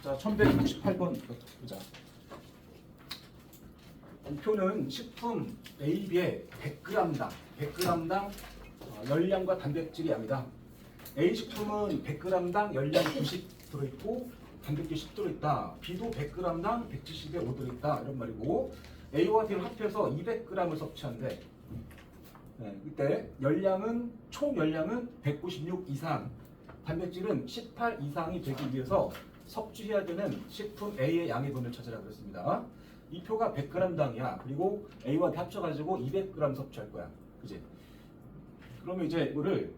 자, 1168번 보자. 표는 식품 A, B의 100g당 열량과 단백질이 양이다. A 식품은 100g당 열량 90 들어있고 단백질 10 들어있다. B도 100g당 170에 5 들어있다. 이런 말이고 A와 B를 합해서 200g을 섭취한대. 네, 이때 총 열량은 196 이상, 단백질은 18 이상이 되기 위해서 섭취해야 되는 식품 A의 양의 분을 찾으라 그랬습니다. 이 표가 100g당이야. 그리고 A와 B 합쳐가지고 200g 섭취할 거야. 그지? 그러면 이제 이거를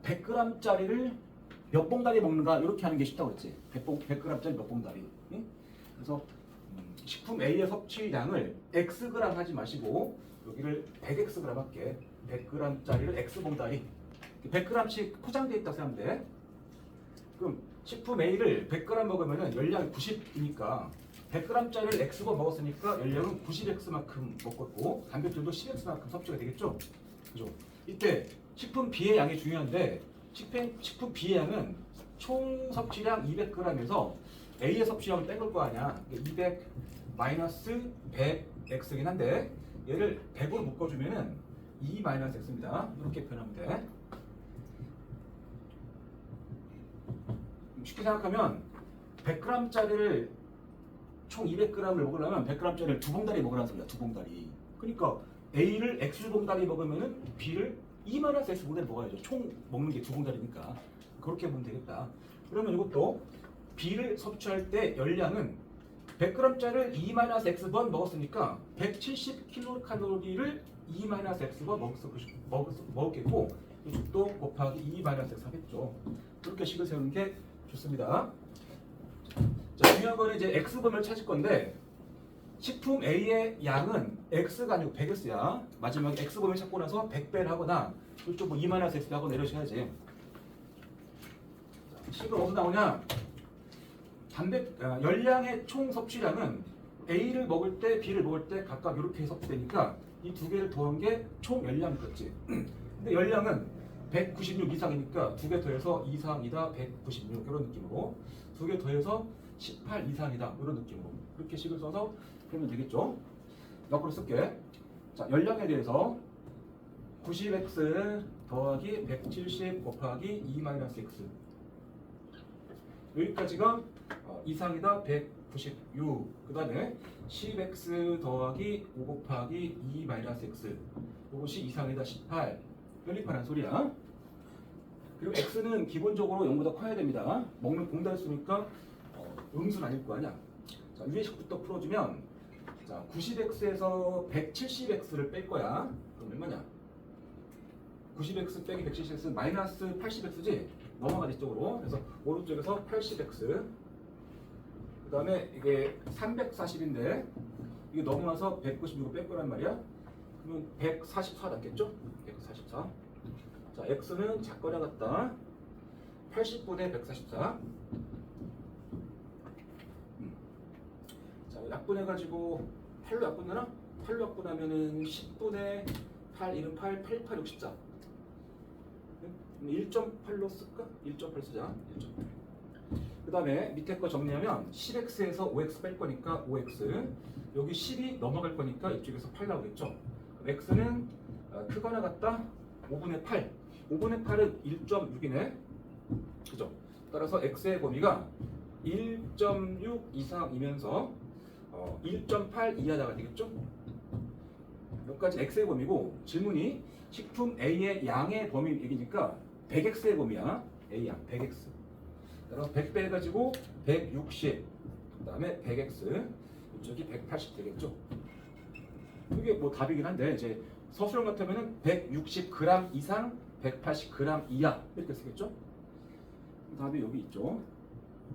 100g짜리를 몇 봉다리 먹는가 이렇게 하는 게 쉽다고 그랬지. 100g짜리 몇 봉다리. 응? 그래서 식품 A의 섭취량을 Xg 하지 마시고 여기를 100Xg 할게. 100g짜리를 X봉다리. 100g씩 포장되어 있다고 생각하면 돼. 그럼 식품 A를 100g 먹으면 열량이 90이니까 100g짜리를 X번 먹었으니까 열량은 90X만큼 먹었고 단백질도 10X만큼 섭취가 되겠죠? 그죠? 이때 식품 B의 양이 중요한데 식품 B의 양은 총 섭취량 200g에서 A의 섭취량을 뺀 걸 거 아니야. 200 마이너스 100X긴 한데 얘를 100으로 묶어주면은 2 마이너스 X입니다. 이렇게 표현하면 돼. 쉽게 생각하면 100g짜리를 총 200g을 먹으려면 100g짜리를 두 봉다리 먹으라는 소리야. 두 봉다리. 그러니까 A를 X봉다리 먹으면은 B를 2-X봉다리 먹어야죠. 총 먹는 게 두 봉다리니까. 그렇게 보면 되겠다. 그러면 이것도 B를 섭취할 때 열량은 100g짜리를 2-X번 먹었으니까 170kcal를 2-X번 먹었겠고 이쪽도 곱하기 2-X 하겠죠. 그렇게 식을 세우는 게 좋습니다. 자, 중요한 거는 이제 X범을 찾을 건데 식품 A의 양은 X가 아니고 100X야. 마지막에 X범을 찾고 나서 100배를 하거나 이쪽 뭐 2-X 하거나 이러셔야지. 식은 어디서 나오냐? 열량의 총 섭취량은 A를 먹을 때 B를 먹을 때 각각 이렇게 섭취되니까 이 두 개를 더한 게 총 열량이겠지. 근데 열량은 196 이상이니까 두 개 더해서 이상이다 196 이런 느낌으로 두 개 더해서 18 이상이다 이런 느낌으로 그렇게 식을 써서 풀면 되겠죠. 옆으로 쓸게. 자, 열량에 대해서 90x 더하기 170 곱하기 2-x 여기까지가 이상이다 196 그 다음에 10x 더하기 5 곱하기 2-x 이것이 이상이다 18 연립하라는 소리야. 그리고 x는 기본적으로 0보다 커야 됩니다. 먹는 봉다리 수니까 음수는 아닐 거 아니야. 자, 위의 식부터 풀어주면 자 90x에서 170x를 뺄 거야. 그럼 얼마냐? 90x 빼기 170x는 마이너스 80x지? 넘어가 뒤쪽으로. 그래서 오른쪽에서 80x 그 다음에 이게 340인데 이게 넘어가서 196을 뺄 거란 말이야. 그러면 144 남겠죠? 144. 자, x는 작거나 같다. 80분의 144. 자, 약분해가지고 8로 약분되나? 8로 약분하면은 10분의 8, 1은 8, 8, 8, 64. 1.8로 쓸까? 1.8 쓰자. 1.8. 그 다음에 밑에 거 정리하면 10x에서 5x 뺄 거니까 5x. 여기 10이 넘어갈 거니까 이쪽에서 8 나오겠죠? x는 크거나 같다 5분의 8 5분의 8은 1.6이네 그죠? 따라서 x의 범위가 1.6 이상이면서 1.8 이하다가 되겠죠? 여기까지 x의 범위고 질문이 식품 A의 양의 범위 얘기니까 100x의 범위야. A 양 100x 따라서 100배 해가지고 160 그 다음에 100x 이쪽이 180 되겠죠? 이게 뭐 답이긴 한데 이제 서술형 같으면은 160g 이상 180g 이하 이렇게 쓰겠죠? 답이 여기 있죠.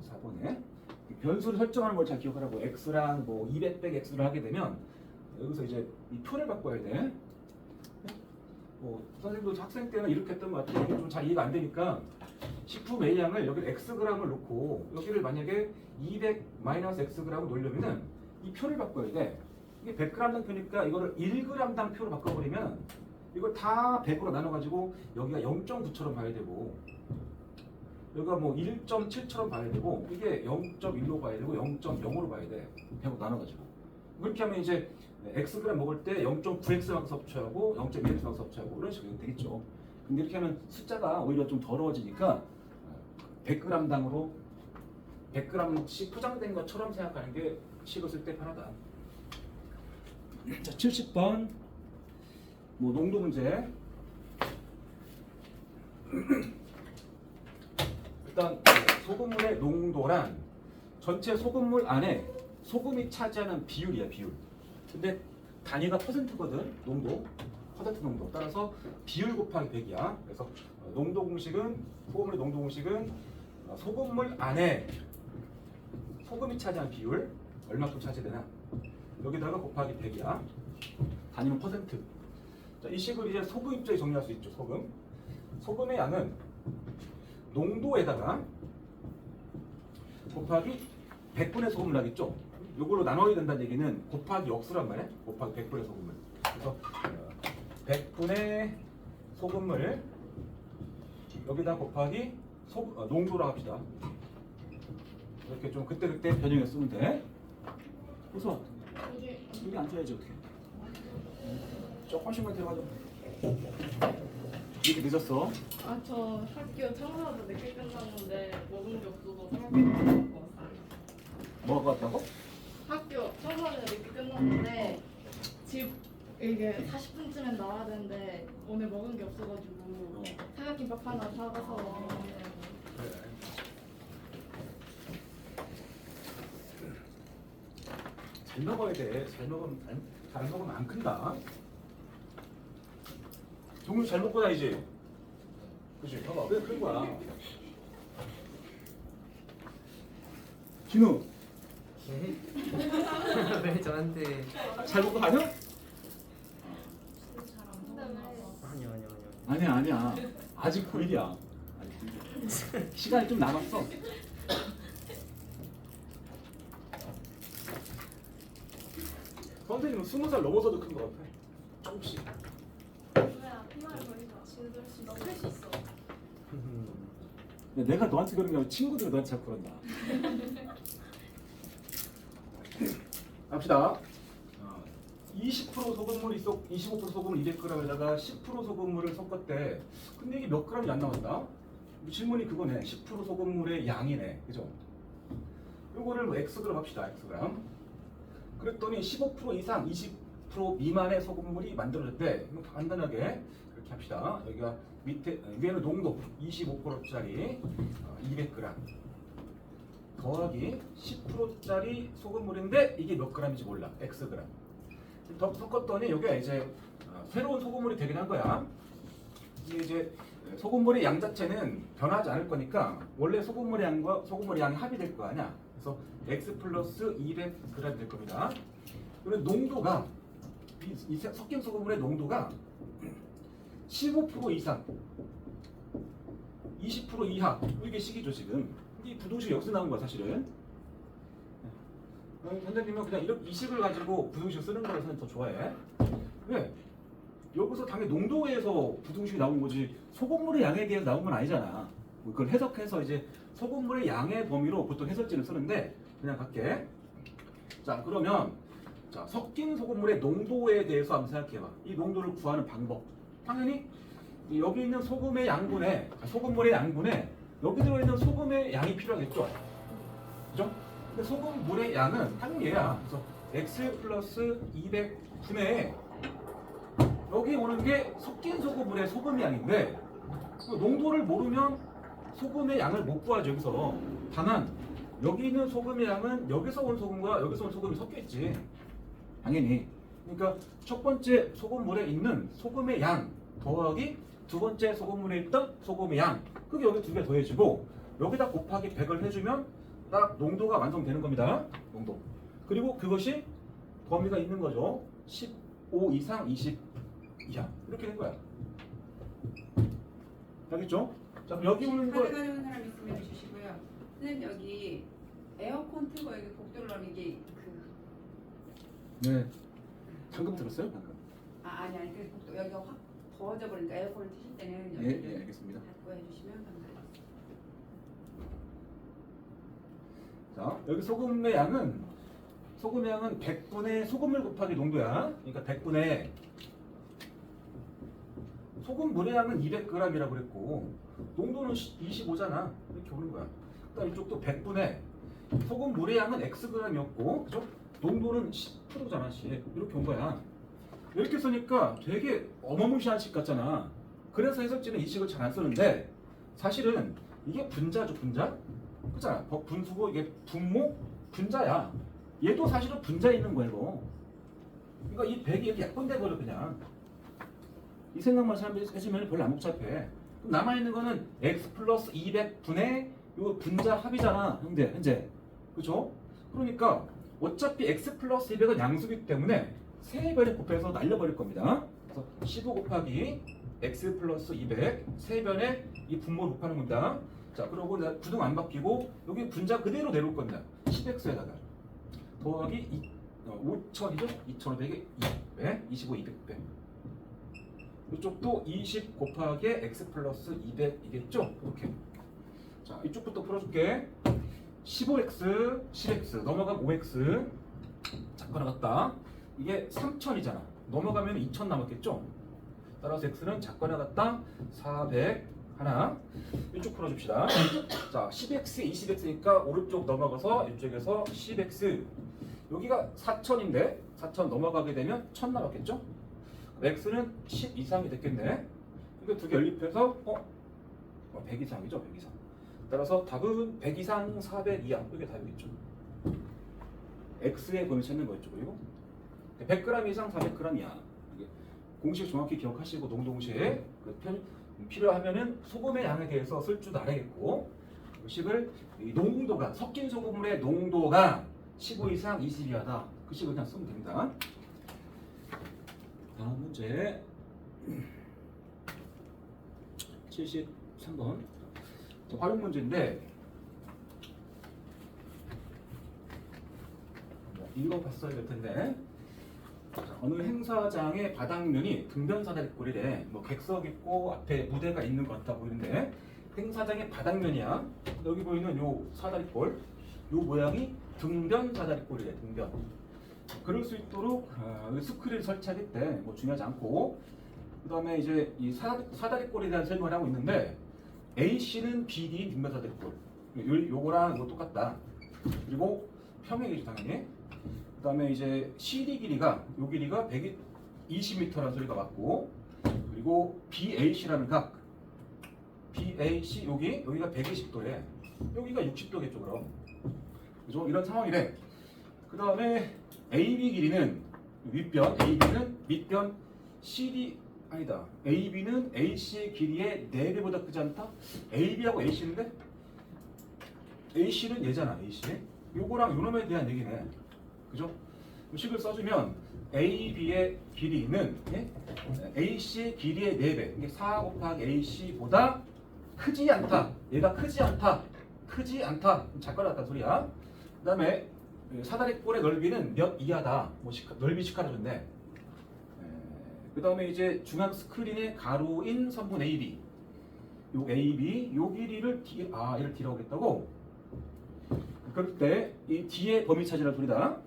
4번에 변수를 설정하는 걸 잘 기억하라고. x랑 뭐 200 빼기 x를 하게 되면 여기서 이제 이 표를 바꿔야 돼. 뭐 선생님도 학생 때는 이렇게 했던 것 같아요. 이게 좀 잘 이해가 안 되니까 식품 A양을 여기 xg을 놓고 여기를 만약에 200-xg을 놓으려면은 이 표를 바꿔야 돼. 이게 100g당 표니까 이거를 1g당 표로 바꿔버리면 이걸 다 100으로 나눠가지고 여기가 0.9처럼 봐야 되고 여기가 뭐 1.7처럼 봐야 되고 이게 0.1로 봐야 되고 0.0으로 봐야 돼. 배고 나눠가지고. 그렇게 하면 이제 xg 먹을 때 0.9x만큼 섭취하고 0.1x만큼 섭취하고 이런 식으로 되겠죠. 근데 이렇게 하면 숫자가 오히려 좀 더러워지니까 100g당으로 100g씩 포장된 것처럼 생각하는 게 식을 쓸 때 편하다. 자, 70번 뭐 농도 문제. 일단 소금물의 농도란 전체 소금물 안에 소금이 차지하는 비율이야, 비율. 근데 단위가 퍼센트거든, 농도. 퍼센트 농도. 따라서 비율 곱하기 100이야. 그래서 농도 공식은 소금물의 농도 공식은 소금물 안에 소금이 차지하는 비율 얼마큼 차지되나 여기다가 곱하기 100이야. 단위는 퍼센트. 자, 이 식을 이제 소금 입자에 정리할 수 있죠. 소금. 소금의 양은 농도에다가 곱하기 100분의 소금을 하겠죠. 이걸로 나눠야 된다는 얘기는 곱하기 역수란 말이야. 곱하기 100분의 소금을. 그래서 100분의 소금을 여기다 곱하기 농도로 합시다. 이렇게 좀 그때그때 변형해 쓰면 돼. 그래서 여기 앉아야지 어떻게. 조금씩만 들어가죠. 이렇게 늦었어. 아, 저 학교 청소하다 늦게 끝났는데 먹은 게 없어서 삼겹살 먹고 왔어요. 뭐가 같다고? 학교 청소하다 늦게 끝났는데 집 이게 40분쯤엔 나와야 되는데 오늘 먹은 게 없어가지고 삼각김밥 하나 사가서 먹었는데 그래. 잘 먹어야 돼. 잘 먹으면 안 큰다. 종류 잘 먹고 다니지. 그치? 봐봐. 왜 그런 거야? 진우, 왜 저한테? 잘 먹고 다녀? 아니요. 아니야. 아직 고1이야. 시간이 좀 남았어. 선생님은 20살 넘어서도 큰 거 같아. 조금씩. 할수 있어. 내가 너한테 그런 게 아니라 친구들이 너한테 자꾸 그런다. 갑시다. 20% 소금물이 있어, 25% 소금을 200g에다가 10% 소금물을 섞었대. 근데 이게 몇 g이 안 나온다? 질문이 그거네. 10% 소금물의 양이네. 그죠? 요거를 뭐 xg 합시다. xg. 그랬더니 15% 이상, 20% 미만의 소금물이 만들어졌대. 이거 간단하게 이렇게 합시다. 여기가 밑에 위에는 농도 25%짜리 200g 더하기 10%짜리 소금물인데 이게 몇 g인지 몰라. xg. 더 섞었더니 여기가 이제 새로운 소금물이 되긴 한 거야. 이게 이제 소금물의 양 자체는 변하지 않을 거니까 원래 소금물의 양과 소금물의 양이 합이 거 아니야. 그래서 x 플러스 200g 될 겁니다. 그리고 농도가 이 섞인 소금물의 농도가 15% 이상, 20% 이하 이게 식이죠 지금. 이 부동식이 여기서 나온 거야 사실은. 선생님은 그냥 이 식을 가지고 부등식 쓰는 거라서 더 좋아해. 왜? 여기서 당연히 농도에서 부등식이 나온 거지 소금물의 양에 대해서 나온 건 아니잖아. 그걸 해석해서 이제 소금물의 양의 범위로 보통 해설지를 쓰는데 그냥 갈게. 자 그러면 자 섞인 소금물의 농도에 대해서 한번 생각해봐. 이 농도를 구하는 방법. 당연히 여기 있는 소금의 양분에 소금물의 양분에 여기 들어있는 소금의 양이 필요하겠죠. 그죠? 근데 소금물의 양은 당연히 얘야. 그래서 x 플러스 200분의 여기 오는 게 섞인 소금물의 소금의 양인데 농도를 모르면 소금의 양을 못 구하죠 여기서. 다만 여기 있는 소금의 양은 여기서 온 소금과 여기서 온 소금이 섞여 있지. 당연히. 그러니까 첫 번째 소금물에 있는 소금의 양 더하기 두 번째 소금물에 있던 소금의 양. 그게 여기 두 개 더해지고 여기다 곱하기 100을 해주면 딱 농도가 완성되는 겁니다. 농도. 그리고 그것이 범위가 있는 거죠. 15 이상 20 이하. 이렇게 된 거야. 알겠죠? 자, 여기 오는 거. 카드 가져온 사람 있으면 주시고요. 선생님 여기 에어컨 틀고 여기 복도를 넣으면 이게 네. 방금 들었어요? 방금. 아니 그 복도 여기가 확 더워져 버리니까 에어컨을 트실 때는 예, 여기를 알겠습니다. 닫고 해주시면 감사하겠습니다. 자, 여기 소금의 양은 100분의 소금물 곱하기 농도야. 그러니까 100분의 소금 물의 양은 200g이라고 그랬고 농도는 25잖아. 이렇게 오는 거야. 그다음 이쪽도 100분의 소금 물의 양은 xg이었고, 그죠? 농도는 10%잖아, 10. 이렇게 온 거야. 이렇게 쓰니까 되게 어마무시한 식 같잖아. 그래서 해석지는 이 식을 잘 안 쓰는데 사실은 이게 분자죠, 분자. 그잖아. 분수고 이게 분모 분자야. 얘도 사실은 분자에 있는 거야, 이거. 그러니까 이 100이 이렇게 약분돼 버려 그냥. 이 생각만 해주면 별로 안 복잡해. 그럼 남아있는 거는 x 플러스 200분의 요 분자 합이잖아, 현재. 그죠? 그러니까 어차피 x 플러스 200은 양수기 때문에 세 변에 곱해서 날려버릴 겁니다. 그래서 15 곱하기 x 플러스 200 세 변에 이 분모를 곱하는 겁니다. 자, 그러고 구등 안 바뀌고 여기 분자 그대로 내려올 겁니다. 10x에다가 더하기 5000이죠? 2500에 200, 25, 200배. 이쪽도 20 곱하기 x 플러스 200이겠죠? 이렇게. 자, 이쪽부터 풀어줄게. 15x, 10x, 넘어가면 5x. 잠깐 나갔다. 이게 3000이잖아. 넘어가면 2000 남았겠죠? 따라서 x는 작거 나갔다. 400 하나. 이쪽 풀어줍시다. 자, 10x, 20x니까 오른쪽 넘어가서 이쪽에서 10x. 여기가 4000인데 4000 넘어가게 되면 1000 남았겠죠? x는 10 이상이 됐겠네. 이거 두 개 연립해서 100 이상이죠, 100 이상. 따라서 답은 100 이상 400 이하. 이게 답이겠죠. x의 범위 찾는 거였죠. 그리고 100g 이상 400g 이하. 공식 정확히 기억하시고 농도공식 필요하면은 소금의 양에 대해서 쓸 줄도 알아야겠고, 식을 농도가 섞인 소금물의 농도가 15 이상 20 이하다. 그 식을 그냥 쓰면 됩니다. 다음 문제 73번 활용 문제인데 읽어봤어야 될 텐데, 어느 행사장의 바닥면이 등변 사다리꼴이래. 객석 있고 앞에 무대가 있는 것 같아 보이는데 행사장의 바닥면이야. 여기 보이는 요 사다리꼴, 요 모양이 등변 사다리꼴이래. 등변. 그럴 수 있도록 스크린 설치하겠대. 뭐 중요하지 않고. 그 다음에 이제 이 사다리꼴에 대한 설명을 하고 있는데 AC는 BD인 등변 사다리꼴. 요거랑 이거 똑같다. 그리고 평행이죠, 당연히. 그 다음에 이제 CD 길이가, 요 길이가 120m라는 소리가 맞고, 그리고 BAC라는 각, BAC 여기가 120도래. 여기가 60도겠죠, 그럼. 그죠? 이런 상황이래. 그 다음에 AB 길이는 윗변, AB는 밑변, CD 아니다. AB는 AC의 길이의 4배보다 크지 않다? AB하고 AC인데 AC는 얘잖아, AC. 요거랑 요놈에 대한 얘기네. 그죠? 식을 써주면 AB의 길이는 AC의 길이의 4배, 이게 4 곱하기 AC보다 크지 않다. 얘가 크지 않다. 크지 않다. 작가 같다는 소리야. 그 다음에 사다리꼴의 넓이는 몇 이하다. 뭐 넓이 시카라줬네. 그 다음에 이제 중앙 스크린의 가로인 선분 AB. 요 AB, 요 길이를 얘를 D라고 했다고? 그럴 때 이 D의 범위 찾으라는 소리다.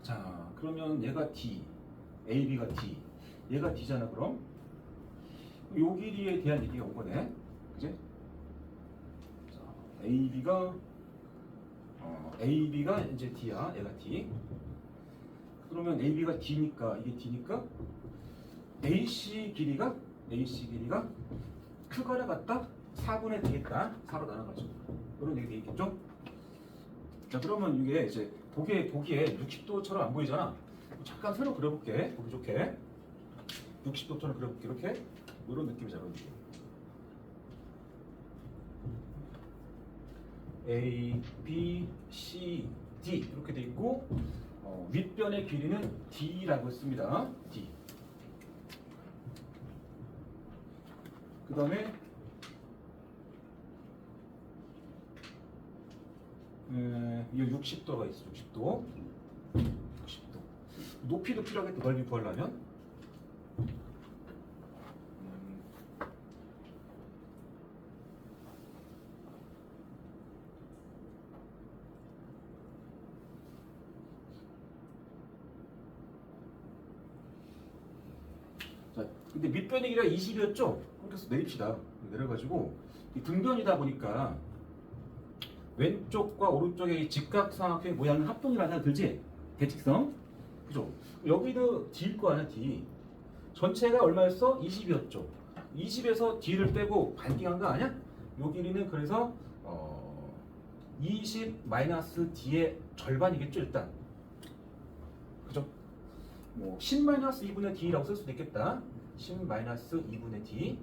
자, 그러면 얘가 D, AB가 D, 얘가 D잖아. 그럼 요 길이에 대한 얘기가 온 거네. 그지? 자, AB가 이제 D야. 얘가 D. 그러면 AB가 D니까 이게 D니까 AC 길이가 크거나 같다? 4분의 D겠다. 4로 나눠가지고 이런 얘기 되겠죠? 자, 그러면 이게 이제 보기에 60도처럼 안 보이잖아. 잠깐 새로 그려볼게. 보기 좋게 60도처럼 그려볼게. 이렇게 이런 느낌이잖아. A, B, C, D 이렇게 돼 있고, 윗변의 길이는 D라고 했습니다. D. 그 다음에 이 60도가 있어. 60도. 높이도 필요하겠다. 넓이 구하려면. 근데 밑변의 길이가 20이었죠? 그래서 내립시다. 내려가지고 이 등변이다 보니까 왼쪽과 오른쪽의 이 직각삼각형의 모양은 합동이라는 생각 들지? 대직선. 그죠? 여기도 D일 거 아니야, D. 전체가 얼마였어? 20이었죠. 20에서 D를 빼고 반띵한 거 아니야? 요 길이는 그래서 20 마이너스 D의 절반이겠죠, 일단. 그죠? 뭐 10 마이너스 2분의 D라고 쓸 수도 있겠다. 10 마이너스 2분의 D.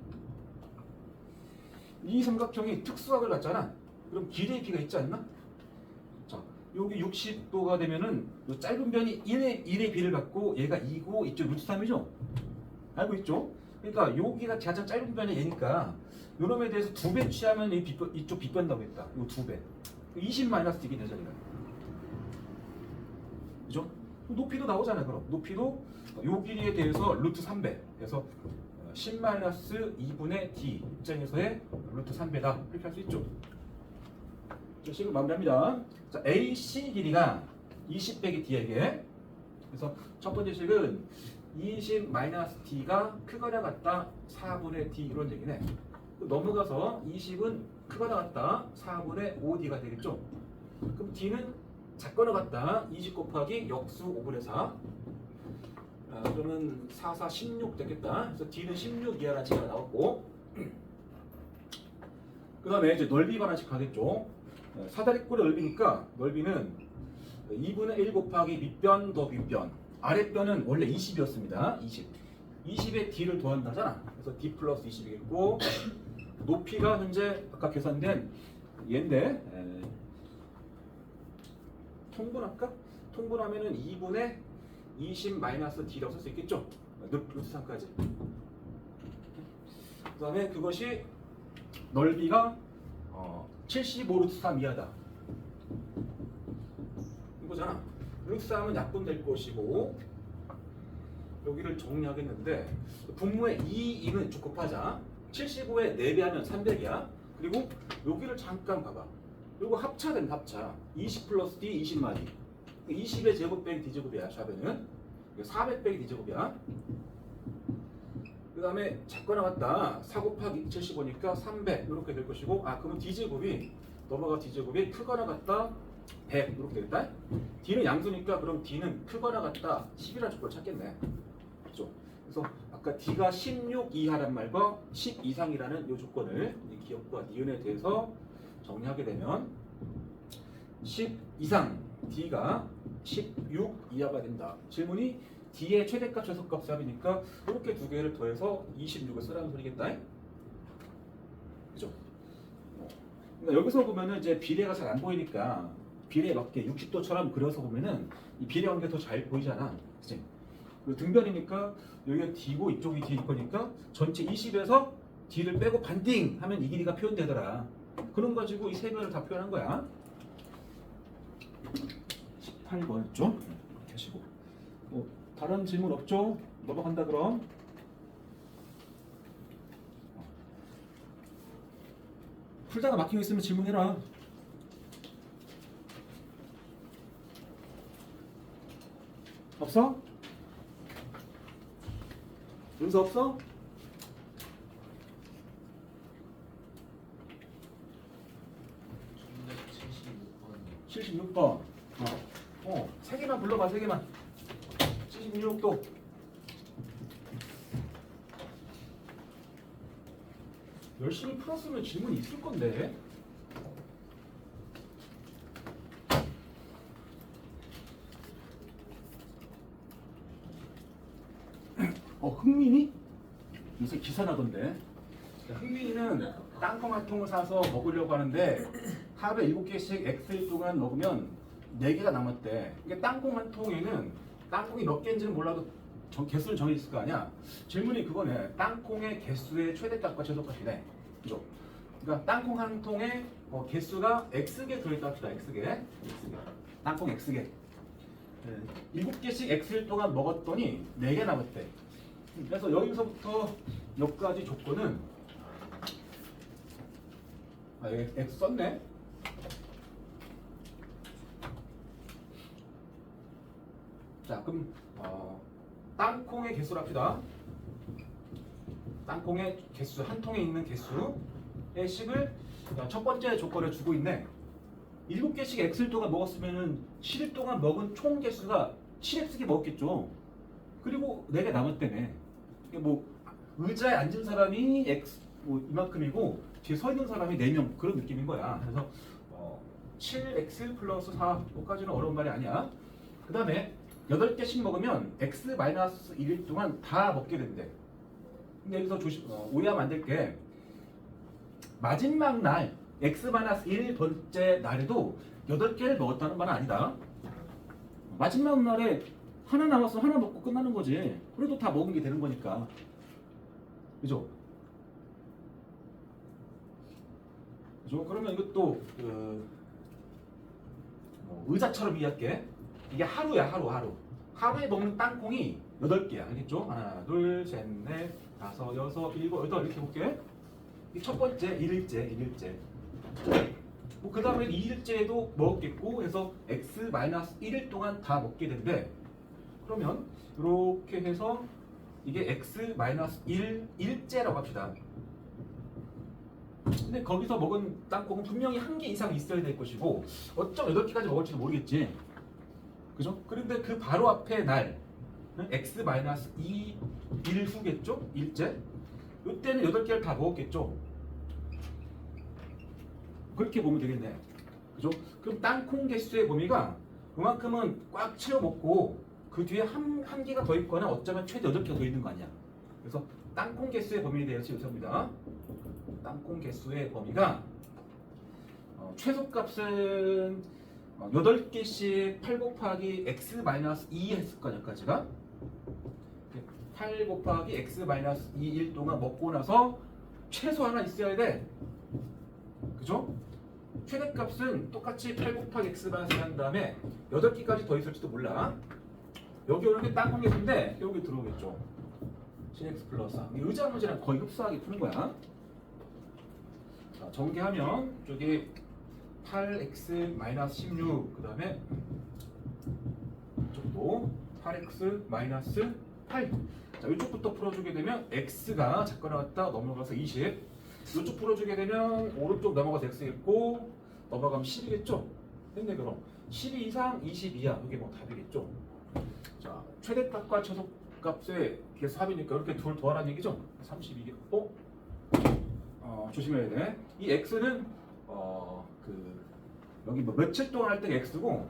이 삼각형이 특수각을 갖잖아. 그럼 길이의 비가 있지 않나? 자, 여기 60도가 되면은 요 짧은 변이 1의 비를 갖고 얘가 2고 이쪽 루트 3이죠? 알고 있죠? 그러니까 여기가 가장 짧은 변이 얘니까 요놈에 대해서 2배 취하면 이쪽 빗변 나오겠다. 요 2배. 20 마이너스 D게 되잖아. 그죠? 높이도 나오잖아요. 그럼 높이도 요 길이에 대해서 루트 3배. 그래서 10 마이너스 2분의 D 입장에서의 루트 3배다. 이렇게 할 수 있죠. 자, 식을 마무리합니다. 자, AC 길이가 20 빼기 D에게. 그래서 첫 번째 식은 20 마이너스 D가 크거나 같다 4분의 D 이런 얘기네. 넘어가서 20은 크거나 같다 4분의 5D가 되겠죠. 그럼 D는 작거나 같다 20 곱하기 역수 5분의 4. 그러면 4, 4, 16 되겠다. 그래서 D는 16 이하라는 식이 나왔고, 그 다음에 이제 넓이 관한식 가겠죠. 사다리꼴의 넓이니까 넓이는 2분의 1 곱하기 밑변 더 윗변. 아랫변은 원래 20이었습니다. 20. 20에 D를 더한다잖아. 그래서 D 플러스 20이겠고, 높이가 현재 아까 계산된 얘인데, 통분할까? 통분하면은 2분의 20 마이너스 D라고 쓸 수 있겠죠? 루트 3까지. 그 다음에 그것이 넓이가 75 루트 3 이하다. 이거잖아. 루트 3은 약분될 것이고, 여기를 정리하겠는데, 분모의 2는 곱하자. 75에 4배하면 300이야. 그리고 여기를 잠깐 봐봐. 이거 합차된 합차. 20 플러스 D 20 마디. 20의 제곱 빼기 D제곱이야. 샤베는 400 빼기 D제곱이야. 그 다음에 작거나 같다 4 곱하기 75니까 300 이렇게 될 것이고, 그러면 D제곱이 넘어가 D제곱이 크거나 같다 100 이렇게 되겠다. D는 양수니까 그럼 D는 크거나 같다 10이라는 조건을 찾겠네. 그렇죠? 그래서 아까 D가 16 이하란 말과 10 이상이라는 이 조건을 이 기억과 니은에 대해서 정리하게 되면 10 이상 D가 16 이하가 된다. 질문이 D의 최대값 최소값 삽이니까 이렇게 두 개를 더해서 26을 쓰라는 소리겠다. 그죠? 그러니까 여기서 보면은 이제 비례가 잘 안 보이니까 비례에 맞게 60도처럼 그려서 보면은 이 비례 관계가 더 잘 보이잖아. 그치? 그리고 등변이니까 여기가 D고 이쪽이 D일 거니까 전체 20에서 D를 빼고 반띵 하면 이 길이가 표현되더라. 그런 가지고 이 세 변을 다 표현한 거야. 18번이죠? 이렇게 하시고. 다른 질문 없죠? 넘어간다 그럼. 풀다가 막히고 있으면 질문해라. 없어? 문서 없어? (76번) 3개만 불러봐. 3개만. 76도. 열심히 풀었으면 질문이 있을 건데. 흥민이? 요새 기사 나던데. 흥민이는 땅콩 한 통을 사서 먹으려고 하는데 하루에 7개씩 X일 동안 먹으면 4개가 남았대. 이게 땅콩 한 통에는 땅콩이 몇 개인지는 몰라도 개수를 정해 있을 거 아니야. 질문이 그거네. 땅콩의 개수의 최대값과 최소값이네. 그죠? 그러니까 땅콩 한 통에 개수가 X개 들어있다 합시다. X개. 땅콩 X개. 7개씩 X일 동안 먹었더니 4개 남았대. 그래서 여기서부터 여기까지 조건은 여기 X 썼네. 자, 그럼 땅콩의 개수를 합시다. 땅콩의 개수, 한 통에 있는 개수의 식을 첫 번째 조건을 주고 있네. 7개씩 x일 동안 먹었으면은 7일 동안 먹은 총 개수가 7x개 먹었겠죠. 그리고 4개 남았다며. 이게 뭐 의자에 앉은 사람이 x 뭐 이만큼이고 뒤에 서 있는 사람이 4명 그런 느낌인 거야. 그래서 7x 플러스 4까지는 어려운 말이 아니야. 그 다음에 8개씩 먹으면 x-1일 동안 다 먹게 된대. 근데 여기서 오해하면 안 될 게 마지막 날 x-1 번째 날에도 8개를 먹었다는 말은 아니다. 마지막 날에 하나 남았어 하나 먹고 끝나는 거지. 그래도 다 먹은 게 되는 거니까. 그죠? 그죠? 그러면 이것도 의자처럼 이해할게. 이게 하루야 하루. 하루에 먹는 땅콩이 8개야. 알겠죠? 하나, 둘, 셋, 넷, 다섯, 여섯, 일곱, 여덟 이렇게 볼게. 이 첫 번째 1일째. 뭐 그 다음에 2일째에도 먹었겠고 해서 x-1일 동안 다 먹게 된대. 그러면 이렇게 해서 이게 x-1일째라고 합시다. 근데 거기서 먹은 땅콩은 분명히 1개 이상 있어야 될 것이고 어쩜 8개까지 먹을지도 모르겠지. 그죠? 그런데 그 바로 앞에 날 x-2일 후겠죠? 일째. 이때는 8개를 다 먹었겠죠? 그렇게 보면 되겠네. 그죠? 그럼 땅콩 개수의 범위가 그만큼은 꽉 채워 먹고 그 뒤에 한 개가 더 있거나 어쩌면 최대 8개가 더 있는 거 아니야. 그래서 땅콩 개수의 범위에 대해서 요소입니다. 땅콩 개수의 범위가 최소값은 8개씩 8 곱하기 x-2 했을 거 여기까지가 8 곱하기 x-2일 동안 먹고 나서 최소 하나 있어야 돼. 그죠? 최대값은 똑같이 8 곱하기 x-2 한 다음에 8개까지 더 있을지도 몰라. 여기 오는 게 땅콩 개수인데 여기 들어오겠죠. sinx 플러스 4. 의자 문제랑 거의 흡사하게 푸는 거야. 자, 전개하면 저기 8x-16 그 다음에 이쪽도 8x-8. 자, 이쪽부터 풀어주게 되면 x가 자꾸 나왔다 넘어가서 20. 이쪽 풀어주게 되면 오른쪽 넘어가서 x겠고 넘어가면 10이겠죠. 근데 그럼 12 이상 22야. 이게 뭐 답이겠죠. 자, 최대값과 최소값의 개수합이니까 이렇게 둘 더하라는 얘기죠. 32개. 조심해야 돼. 이 x는 여기 뭐 며칠 동안 할 때 x고,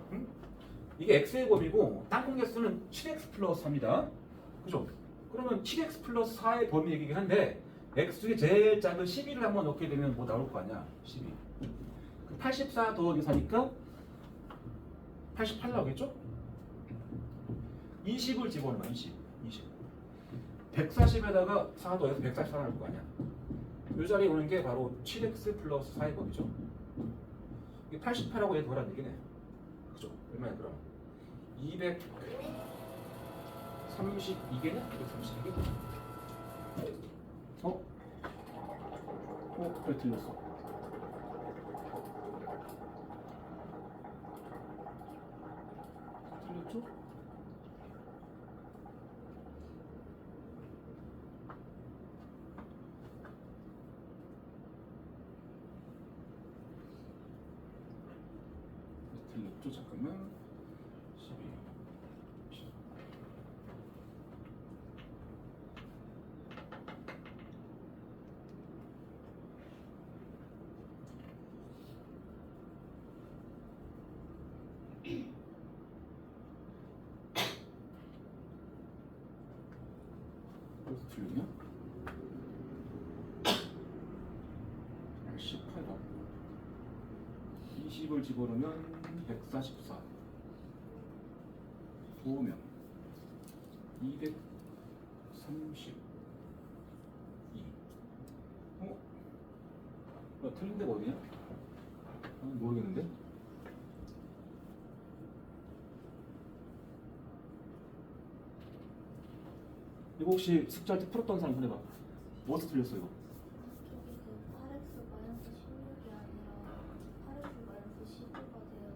이게 x의 범위고 땅콩 개수는 7x 플러스 4입니다. 그죠? 그러면 7x 플러스 4의 범위 얘기긴 한데 x 중에 제일 작은 12를 한번 넣게 되면 뭐 나올 거 아니야? 12. 84 더하기 4니까 88 나오겠죠? 20을 집어넣어. 20. 140에다가 4 더해서 144 나올 거 아니야? 이 자리에 오는 게 바로 7x 플러스 4의 범위죠. 이게 88하고 얘 더란 얘기네. 그죠? 얼마야 그럼? 232개냐? 232개? 그래 틀렸어. 틀렸죠? 틀렸죠? 잠깐만. 12. 여기서 틀리냐? 18번 20을 집어넣으면 144 도우면 232 틀린 데가 어디냐? 모르겠는데? 이거 혹시 숙제할 때 풀었던 사람 손해봐. 뭐서 틀렸어 이거? 저기 그 8x-16이 아니라 8x-15가 돼야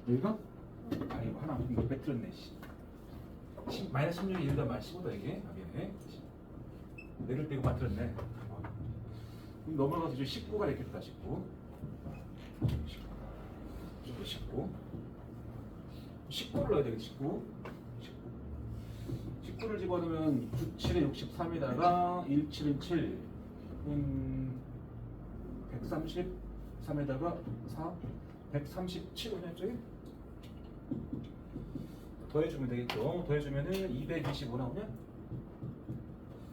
돼. 여기가? 아니 이거 하나 이거 왜 틀렸네. 마이너스 16이 1더 마이너스 15다 이게. 여기네. 내릴 때 이거 맞들었네. 그럼 넘어가서 이제 19가 되겠다. 19. 19를 넣어야 되겠지. 19를 집어넣으면 9, 7에 63에다가 1, 7은 7. 133에다가 4, 137이냐 저기? 더해주면 되겠죠. 더해주면은 225 나오냐?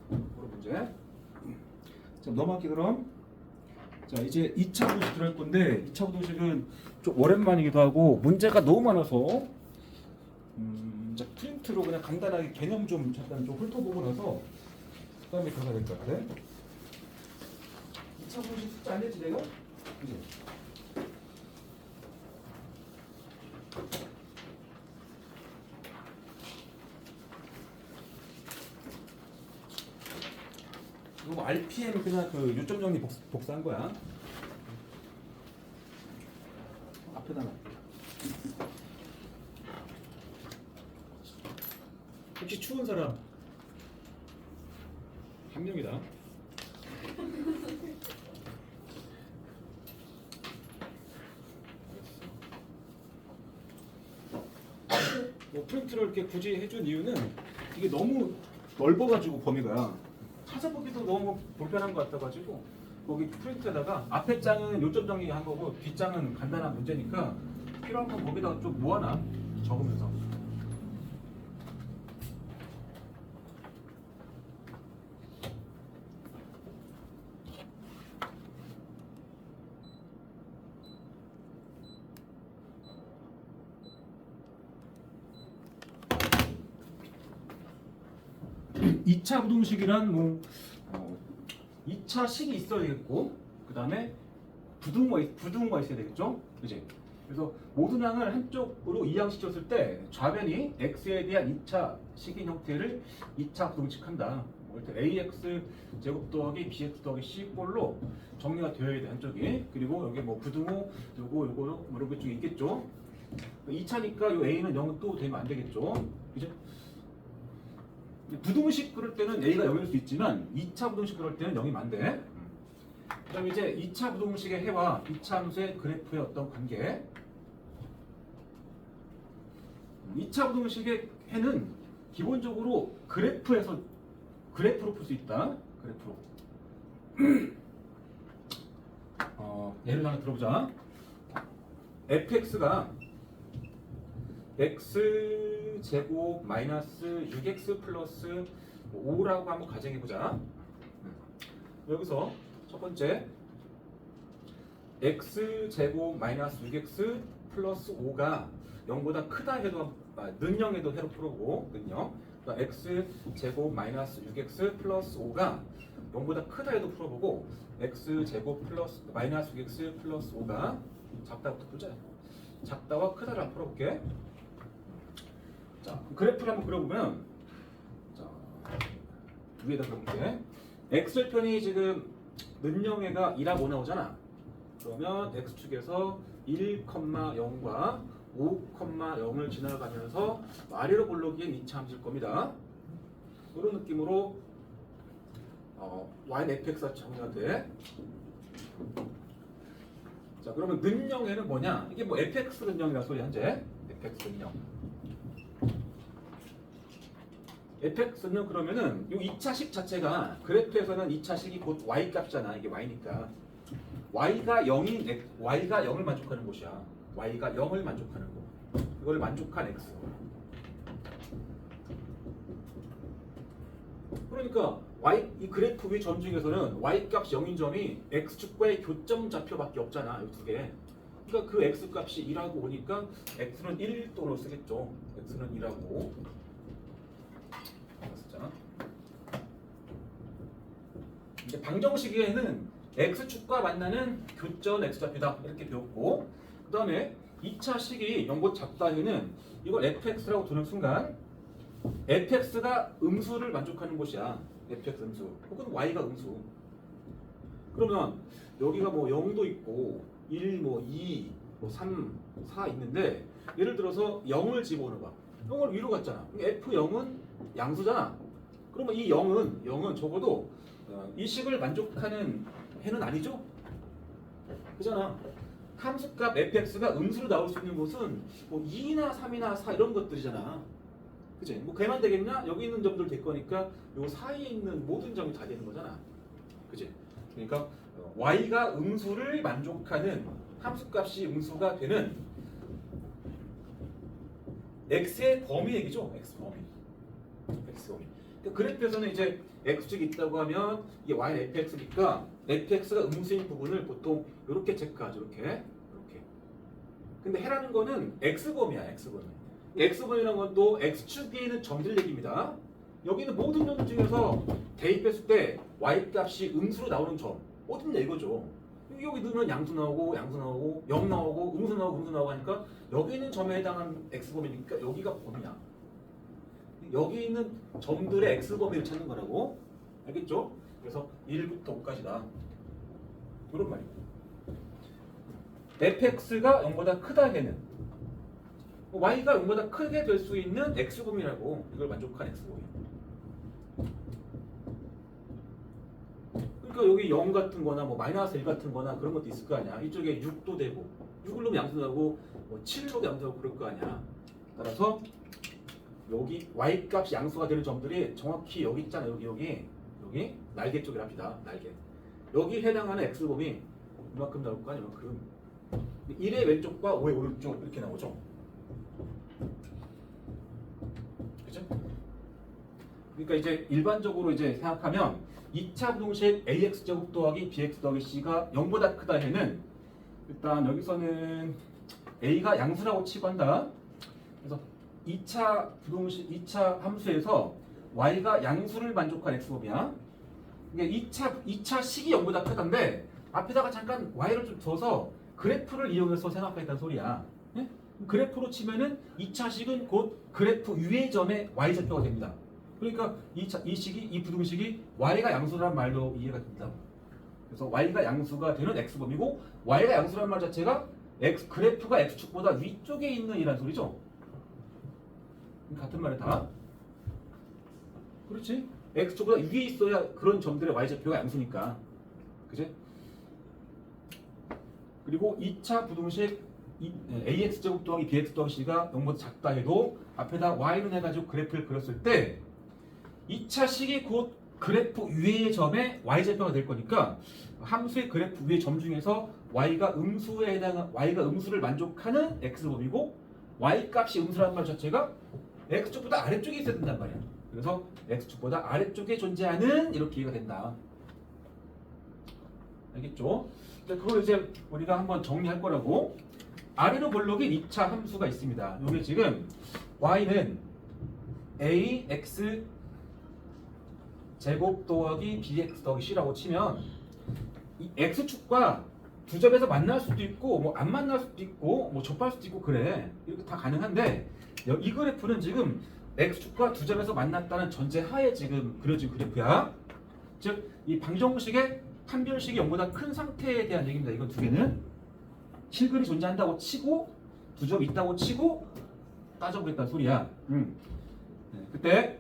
그런 문제. 자, 넘어갈게 그럼. 자, 이제 2차 부동식 들어갈 건데 2차 부동식은 좀 오랜만이기도 하고 문제가 너무 많아서 자, 프린트로 그냥 간단하게 개념 좀 잠깐 좀 훑어보고 나서 그다음에 들어가야 될 것 같아. 2차 부동식 숙제 안 했지 내가? 그지? 이거 RPM 그냥 그 요점 정리 복사한 거야. 앞에다 놔. 혹시 추운 사람 한 명이다. 뭐 프린트를 이렇게 굳이 해준 이유는 이게 너무 넓어가지고 범위가 찾아보기도 너무 불편한 것 같아가지고 거기 프린트에다가 앞에 장은 요점 정리한 거고 뒷장은 간단한 문제니까 필요한 건 거기다가 좀 모아놔 적으면서. 이 2차 부등식이란 뭐 2차 식이 있어야겠고 그 다음에 부등호가 있어야 되겠죠, 그지? 그래서 모든 양을 한쪽으로 이항시켰을 때 좌변이 x에 대한 2차 식인 형태를 2차 부등식한다. 뭐 이렇게 ax 제곱 더하기 bx 더하기 c꼴로 정리가 되어야 돼 한쪽이. 그리고 여기 뭐 부등호 요거 뭐 이런 게 좀 있겠죠. 2차니까 요 a는 0 또 되면 안 되겠죠, 그죠? 부등식 그럴 때는 a가 0일 수 있지만 2차 부등식 그럴 때는 0이면 안 돼. 그다음에 이제 2차 부등식의 해와 2차 함수의 그래프의 어떤 관계. 2차 부등식의 해는 기본적으로 그래프로 풀 수 있다. 그래프로. 예를 하나 들어보자. fx가 x 제곱 마이너스 6x 플러스 5라고 한번 가정해보자. 여기서 첫 번째 x 제곱 마이너스 6x 플러스 5가 0보다 크다 해도 는 0에도 해로 풀어보고 는 0. 그러니까 x 제곱 마이너스 6x 플러스 5가 0보다 크다 해도 풀어보고 x 제곱 플러스 마이너스 6x 플러스 5가 작다부터 보자. 작다와 크다를 한번 풀어볼게. 자, 그래프를 한번 그려보면 자, 위에다 그려볼게. x절편이 지금 는 0에가 2라고 나오잖아. 그러면 x축에서 1,0과 5,0을 지나가면서 아래로 볼록인 2차 함수일 겁니다. 이런 느낌으로 y는 fx가 정리가 돼. 자, 그러면 는 0에는 뭐냐? 이게 뭐 fx 는 0이라 소리 현재. fx 는 0. fx는 그러면은 이 2차식 자체가 그래프에서는 2차식이 곧 y 값이잖아. 이게 y니까 y가 0을 만족하는 곳이야. y가 0을 만족하는 곳. 이걸 만족한 x. 그러니까 이 그래프 위 점 중에서는 y 값 0인 점이 x축과의 교점 좌표밖에 없잖아. 이 두 개. 그러니까 그 x 값이 2라고 오니까 x는 1도로 쓰겠죠. x는 2라고. 이제 방정식에는 x축과 만나는 교점 x좌표다 이렇게 배웠고, 그 다음에 2차 식이 0보다 작다에는 이걸 fx라고 두는 순간 fx가 음수를 만족하는 곳이야. fx 음수 혹은 y가 음수. 그러면 여기가 뭐 0도 있고 1, 뭐 2, 뭐 3, 4 있는데 예를 들어서 0을 집어넣어봐. 이걸 위로 갔잖아. F0은 양수잖아. 그러면 이 0은 적어도 이 식을 만족하는 해는 아니죠? 그잖아. 함수값 fx가 음수로 나올 수 있는 곳은 뭐 2나 3이나 4 이런 것들이잖아. 그치? 뭐 걔만 되겠냐? 여기 있는 점들 될 거니까 요 사이에 있는 모든 점이 다 되는 거잖아. 그치? 그러니까 y가 음수를 만족하는 함수값이 음수가 되는 x의 범위 얘기죠. x 범위. 그러니까 그래프에서는 이제 x축이 있다고 하면 이게 y fx니까 fx가 음수인 부분을 보통 이렇게 체크하죠. 이렇게. 근데 해라는 거는 x범위야. x범위라는 건 또 x축에 있는 점들 얘기입니다. 여기는 모든 점 중에서 대입했을 때 y 값이 음수로 나오는 점 어딨냐 이거죠. 여기 넣으면 양수 나오고 0 나오고 음수 나오고 하니까 여기 있는 점에 해당한 x범위니까 여기가 범위야. 여기 있는 점들의 x범위를 찾는 거라고. 알겠죠? 그래서 1부터 5까지다. 이런 말이에요. fx가 0보다 크다 해는 y가 0보다 크게 될 수 있는 x범위라고. 이걸 만족한 x범위. 그러니까 여기 0 같은 거나 뭐 마이너스 1 같은 거나 그런 것도 있을 거 아니야. 이쪽에 6도 되고 6을 넣으면 양수 나고 뭐 7로 양수 나고 그럴 거 아니야. 따라서 여기 y 값이 양수가 되는 점들이 정확히 여기 있잖아. 여기 날개 쪽에 합시다. 날개. 여기 해당하는 x범위 이만큼 나올 거 아니야. 이만큼. 1의 왼쪽과 5의 오른쪽 이렇게 나오죠. 그죠? 그러니까 이제 일반적으로 이제 생각하면 2차 부동식 ax제곱 더하기 bx 더하기 c가 0보다 크다 해는 일단 여기서는 a가 양수라고 치고 한다. 그래서 2차 부동식 2차 함수에서 y가 양수를 만족한 x범위야. 그러니까 2차 식이 0보다 크다인데 앞에다가 잠깐 y를 좀 둬서 그래프를 이용해서 생각하겠다는 소리야. 예? 그래프로 치면은 2차 식은 곧 그래프 위의 점의 y좌표가 됩니다. 그러니까 이 부등식이 y가 양수라는 말로 이해가 됩니다. 그래서 y가 양수가 되는 x범위고 y가 양수라는 말 자체가 그래프가 x축보다 위쪽에 있는 이란 소리죠. 같은 말이다. 그렇지? x축보다 위에 있어야 그런 점들의 y좌표가 양수니까. 그치? 그리고 2차 부등식 ax제곱 더하기 bx 더하기 c가 0보다 작다 해도 앞에다 y를 해가지고 그래프를 그렸을 때 2차 식이 곧 그래프 위의 점의 y좌표가 될 거니까 함수의 그래프 위의 점 중에서 y가 음수를 만족하는 x범위고 y 값이 음수라는 말 자체가 x축보다 아래쪽에 있어야 된단 말이야. 그래서 x축보다 아래쪽에 존재하는 이렇게 이해가 된다. 알겠죠? 그걸 이제 우리가 한번 정리할 거라고. 아래로 볼록인 2차 함수가 있습니다. 이게 지금 y는 ax 제곱 더하기 bx 더하기 c라고 치면 이 x축과 두 점에서 만날 수도 있고 뭐 안 만날 수도 있고 뭐 접할 수도 있고 그래. 이렇게 다 가능한데 이 그래프는 지금 x축과 두 점에서 만났다는 전제 하에 지금 그려진 그래프야. 즉 이 방정식의 판별식이 0보다 큰 상태에 대한 얘기입니다. 이건 두 개는 실근이 존재한다고 치고 두 점 있다고 치고 따져보겠다는 소리야. 네, 그때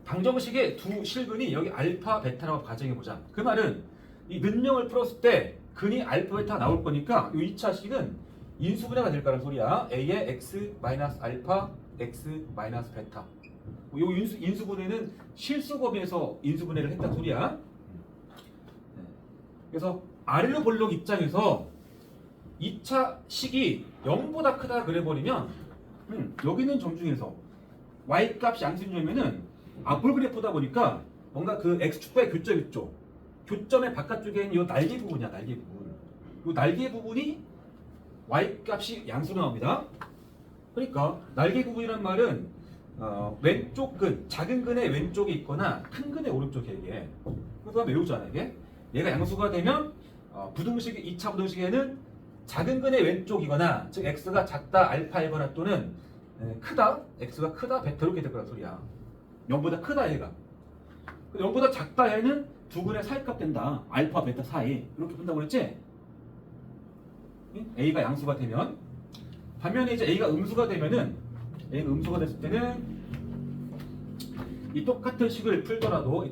방정식의 두 실근이 여기 알파, 베타라고 가정해보자. 그 말은 이 는영을 풀었을 때 근이 알파, 베타 나올 거니까 이 2차 식은 인수분해가 될 거라는 소리야. a의 x 마이너스 알파, x 마이너스 베타. 이 인수분해는 실수법에서 인수분해를 했다는 소리야. 그래서 아래로 볼록 입장에서 2차 식이 0보다 크다 그래버리면 여기 있는 점 중에서 y 값이 양수인 점이면은 앞볼 그래프다 보니까 뭔가 그 x축과의 교점 있죠. 교점의 바깥쪽에 있는 이 날개 부분이야. 날개 부분. 이 날개 부분이 y 값이 양수로 나옵니다. 그러니까 날개 부분이란 말은 왼쪽 근, 작은 근의 왼쪽에 있거나 큰 근의 오른쪽에 이게. 그래서 외우잖아 이게. 얘가 양수가 되면 부등식 2차 부등식에는 작은 근의 왼쪽이거나 즉 x가 작다 알파이거나 또는 크다 x가 크다 베타 이렇게 될 거란 소리야. 0보다 크다 얘가. 0보다 작다 얘는 두 근의 사이값 된다. 알파 베타 사이 이렇게 본다고 그랬지? a가 양수가 되면 반면에 이제 a가 음수가 되면은 A가 음수가 됐을 때는 이 똑같은 식을 풀더라도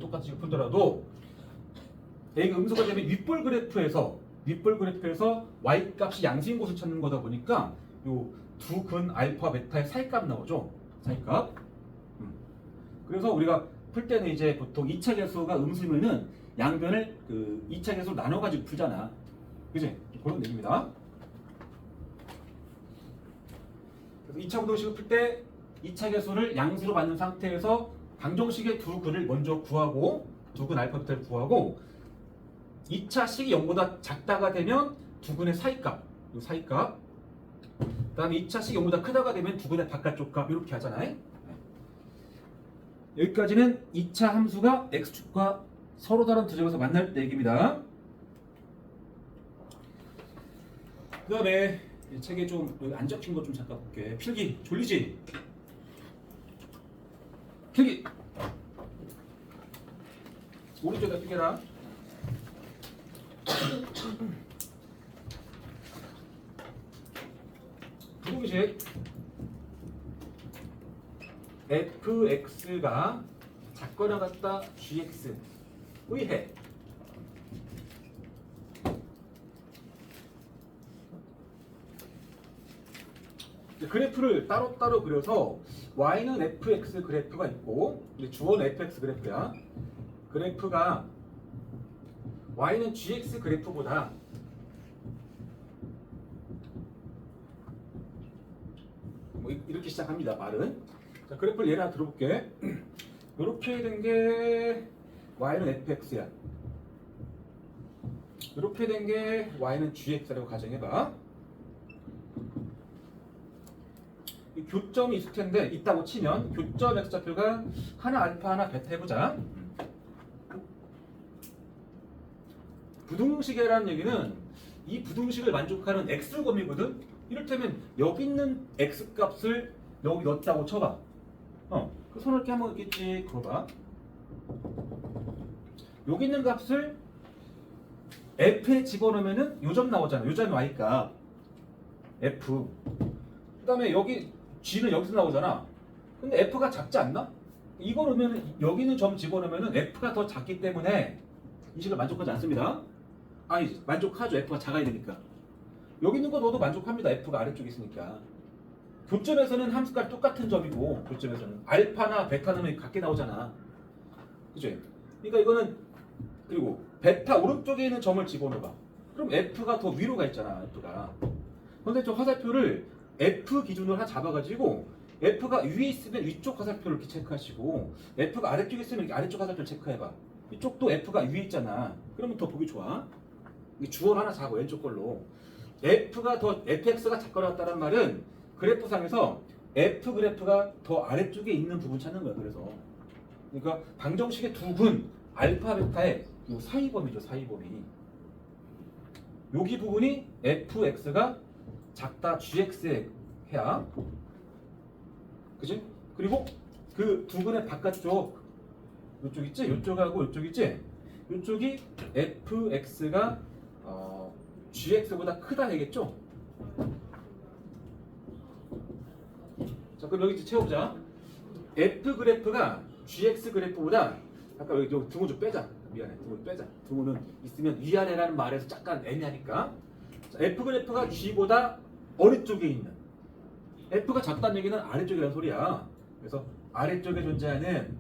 A가 음수가 되면 윗볼 그래프에서 Y 값이 양수인 곳을 찾는 거다 보니까 요 두 근 알파 베타의 사이값 나오죠. 사이값. 그래서 우리가 풀 때는 이제 보통 2차 계수가 음수면은 양변을 그 2차 계수로 나눠 가지고 풀잖아. 그지? 그런 얘기입니다. 그래서 2차 부등식을 풀 때 2차 계수를 양수로 받는 상태에서 방정식의 두 근을 먼저 구하고 두 근 알파 베타를 구하고 2차 식이 0보다 작다가 되면 두 근의 사이값, 이 사이값. 그다음에 2차 식이 0보다 크다가 되면 두 근의 바깥쪽 값 이렇게 하잖아요. 여기까지는 2차 함수가 x축과 서로 다른 두 점에서 만날 때 얘기입니다. 그 다음에 책에 좀 여기 안 적힌 거 좀 잠깐 볼게. 필기 졸리지? 필기 오른쪽에다 필기해라. 부등식 fx가 작거나 같다 gx 의해 그래프를 따로따로 그려서 y는 fx 그래프가 있고 주어는 fx 그래프야. 그래프가 y는 gx 그래프보다 뭐 이렇게 시작합니다. 말은. 자, 그래프를 예를 하나 들어볼게. 이렇게 된 게 y는 fx야. 이렇게 된 게 y는 gx라고 가정해봐. 이 교점이 있을 텐데 있다고 치면 교점 x좌표가 하나 알파 하나 베타 해보자. 부등식이라는 얘기는 이 부등식을 만족하는 x곰이거든. 이를테면 여기 있는 x 값을 여기 넣었다고 쳐봐. 그 손을 이렇게 한번 이렇게 그어봐. 여기 있는 값을 f에 집어넣으면은 요점 나오잖아. 요점이 y값 f. 그다음에 여기 g는 여기서 나오잖아. 근데 f가 작지 않나? 이거 넣으면 여기 있는 점 집어넣으면은 f가 더 작기 때문에 이 식을 만족하지 않습니다. 아니 만족하죠. f가 작아야 되니까. 여기 있는 거 넣어도 만족합니다. f가 아래쪽에 있으니까. 교점에서는 함수값 똑같은 점이고 교점에서는 알파나 베타는 같게 나오잖아. 그죠? 그러니까 이거는 그리고 베타 오른쪽에 있는 점을 집어넣어봐. 그럼 f가 더 위로 가 있잖아. f가. 근데 저 화살표를 f 기준으로 하나 잡아가지고 f가 위에 있으면 위쪽 화살표를 이렇게 체크하시고 f가 아래쪽에 있으면 이렇게 아래쪽 화살표를 체크해봐. 이쪽도 f가 위에 있잖아. 그러면 더 보기 좋아. 주어를 하나 잡아. 왼쪽 걸로. fx가 작거나 같다는 말은 그래프상에서 f 그래프가 더 아래쪽에 있는 부분 찾는 거야. 그래서 그러니까 방정식의 두 근 알파 베타의 요 사이범위죠. 사이범위. 여기 부분이 fx가 작다 gx에 해야. 그지? 그리고 그 두 근의 바깥쪽 요쪽 있지? 요쪽하고 요쪽 있지? 요쪽이 fx가 gx보다 크다 되겠죠? 자, 그럼 여기 채워보자. f 그래프가 gx 그래프보다 아까 여기 등호 좀 빼자. 미안해. 등호 빼자. 등호는 있으면 위아래라는 말에서 약간 애매하니까. 자, f 그래프가 g보다 어느 쪽에 있는? f가 작다는 얘기는 아래쪽이라는 소리야. 그래서 아래쪽에 존재하는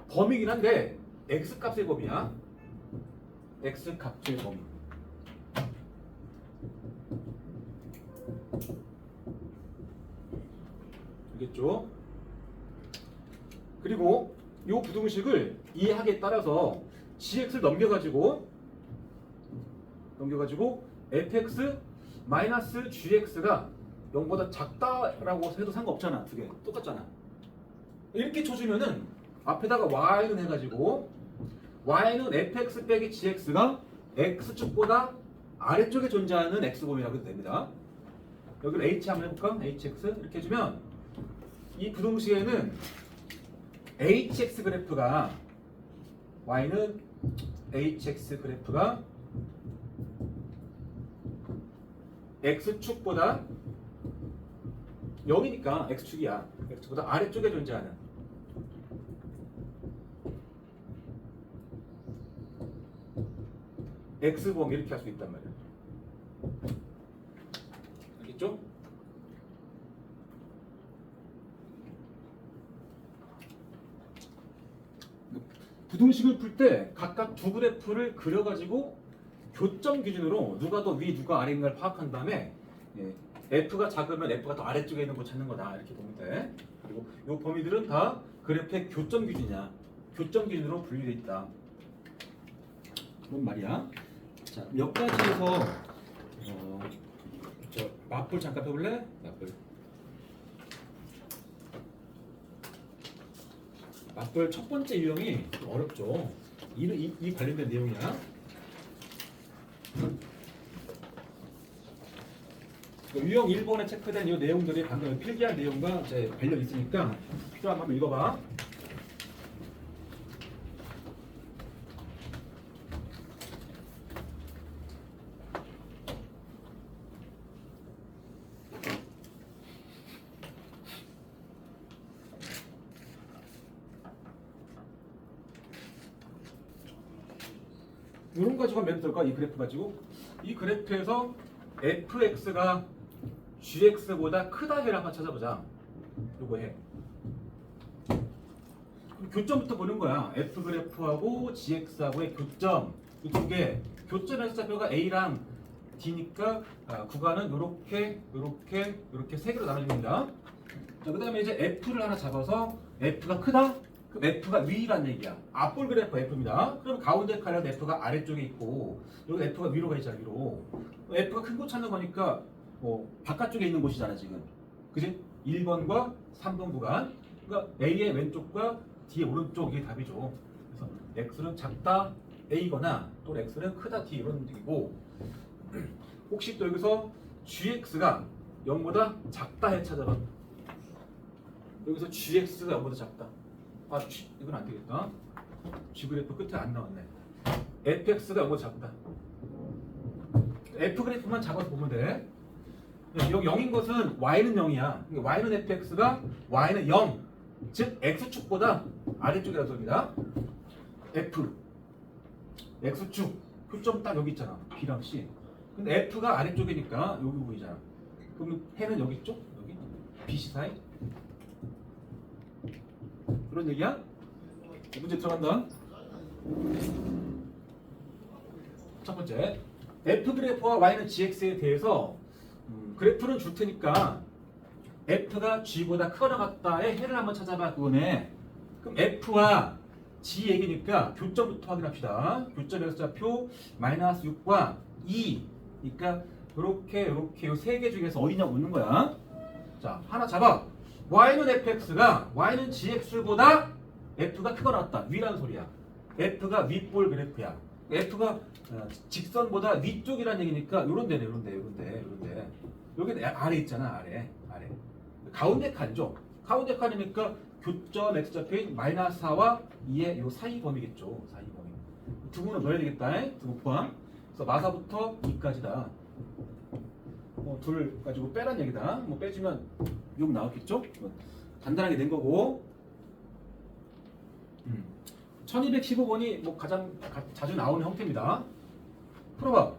범위긴 한데 x 값의 범위야. x 값의 범위. 알겠죠? 그리고 이 부등식을 이해하기에 따라서 gx를 넘겨가지고 fx 마이너스 gx가 0보다 작다라고 해도 상관없잖아. 두 개 똑같잖아. 이렇게 쳐주면은 앞에다가 y는 해가지고 y는 fx 빼기 gx가 x축보다 아래쪽에 존재하는 x범위라고 해도 됩니다. 여기를 h 한번 해볼까? hx 이렇게 해주면 이 부등식에는 hx 그래프가 y는 hx 그래프가 x축보다 0이니까 x축이야. x축보다 아래쪽에 존재하는 x범위 이렇게 할 수 있단 말이야. 알겠죠? 부등식을 풀 때 각각 두 그래프를 그려가지고 교점 기준으로 누가 더 위, 누가 아래인가를 파악한 다음에 F가 작으면 F가 더 아래쪽에 있는 거 찾는 거다 이렇게 보면 돼. 그리고 이 범위들은 다 그래프의 교점 기준이야. 교점 기준으로 분류돼 있다. 그런 말이야. 자, 몇 가지에서 저 맞불 잠깐 펴볼래? 맞불 첫 번째 유형이 좀 어렵죠. 이 관련된 내용이야. 유형 1번에 체크된 이 내용들이 방금 필기한 내용과 이제 관련 있으니까 필요하면 한번 읽어봐. 이런 거 가지고 하면 될까? 이 그래프 가지고 이 그래프에서 fx가 gx보다 크다 해를 한번 찾아보자. 요거 해. 그럼 교점부터 보는 거야. f 그래프하고 gx하고의 교점 이 두 개. 교점에서 좌표가 a랑 d니까 구간은 요렇게 세 개로 나눠집니다. 자, 그다음에 이제 f를 하나 잡아서 f가 크다? 그럼 f가 위란 얘기야. 앞볼 그래프 f입니다. 그럼 가운데 칸은 f가 아래쪽에 있고 여기 f가 위로 가 있잖아. 위로. f가 큰 곳 찾는 거니까 바깥쪽에 있는 곳이잖아 지금. 그지? 1번과 3번 구간. 그러니까 A의 왼쪽과 D의 오른쪽 이게 답이죠. 그래서 X는 작다 A거나 또 X는 크다 D 이런 얘기고 혹시 또 여기서 GX가 0보다 작다 해 찾아봐. 여기서 GX가 0보다 작다. 이건 안 되겠다. G 그래프 끝에 안 나왔네. FX가 0보다 작다. F 그래프만 잡아서 보면 돼. 여기 0인 것은 Y는 0이야. Y는 fx가 Y는 0. 즉 X축보다 아래쪽이라는 소리입니다. F X축 표점 딱 여기 있잖아. B랑 C. 근데 F가 아래쪽이니까 여기 보이잖아. 그러면 해는 여기 있죠? 여기 BC 사이. 그런 얘기야? 문제 들어간다. 첫 번째 F 그래프와 Y는 GX에 대해서 그래프는 줄 테니까 F가 G보다 크거나 같다의 해를 한번 찾아봐. 그거네. 그럼 F와 G 얘기니까 교점부터 확인합시다. 교점에서 좌표 마이너스 6과 2. 그러니까 이렇게 이 세 개 중에서 어디냐고 묻는 거야. 자, 하나 잡아. Y는 fx가 Y는 gx보다 F가 크거나 같다. 위라는 소리야. F가 윗볼 그래프야. F가 직선보다 위쪽이라는 얘기니까 요런 데네. 여기 아래 있잖아. 아래. 가운데 칸이죠. 가운데 칸이니까 교점 x좌표인 마이너스 4와 2의 요 사이 범위겠죠. 사이 범위. 두 분은 넣어야 되겠다. 두 분 포함. 그래서 마사부터 2까지다. 둘 가지고 빼란 얘기다. 빼주면 6 나왔겠죠? 간단하게 낸 거고. 1215번이 가장 자주 나오는 형태입니다. 풀어봐.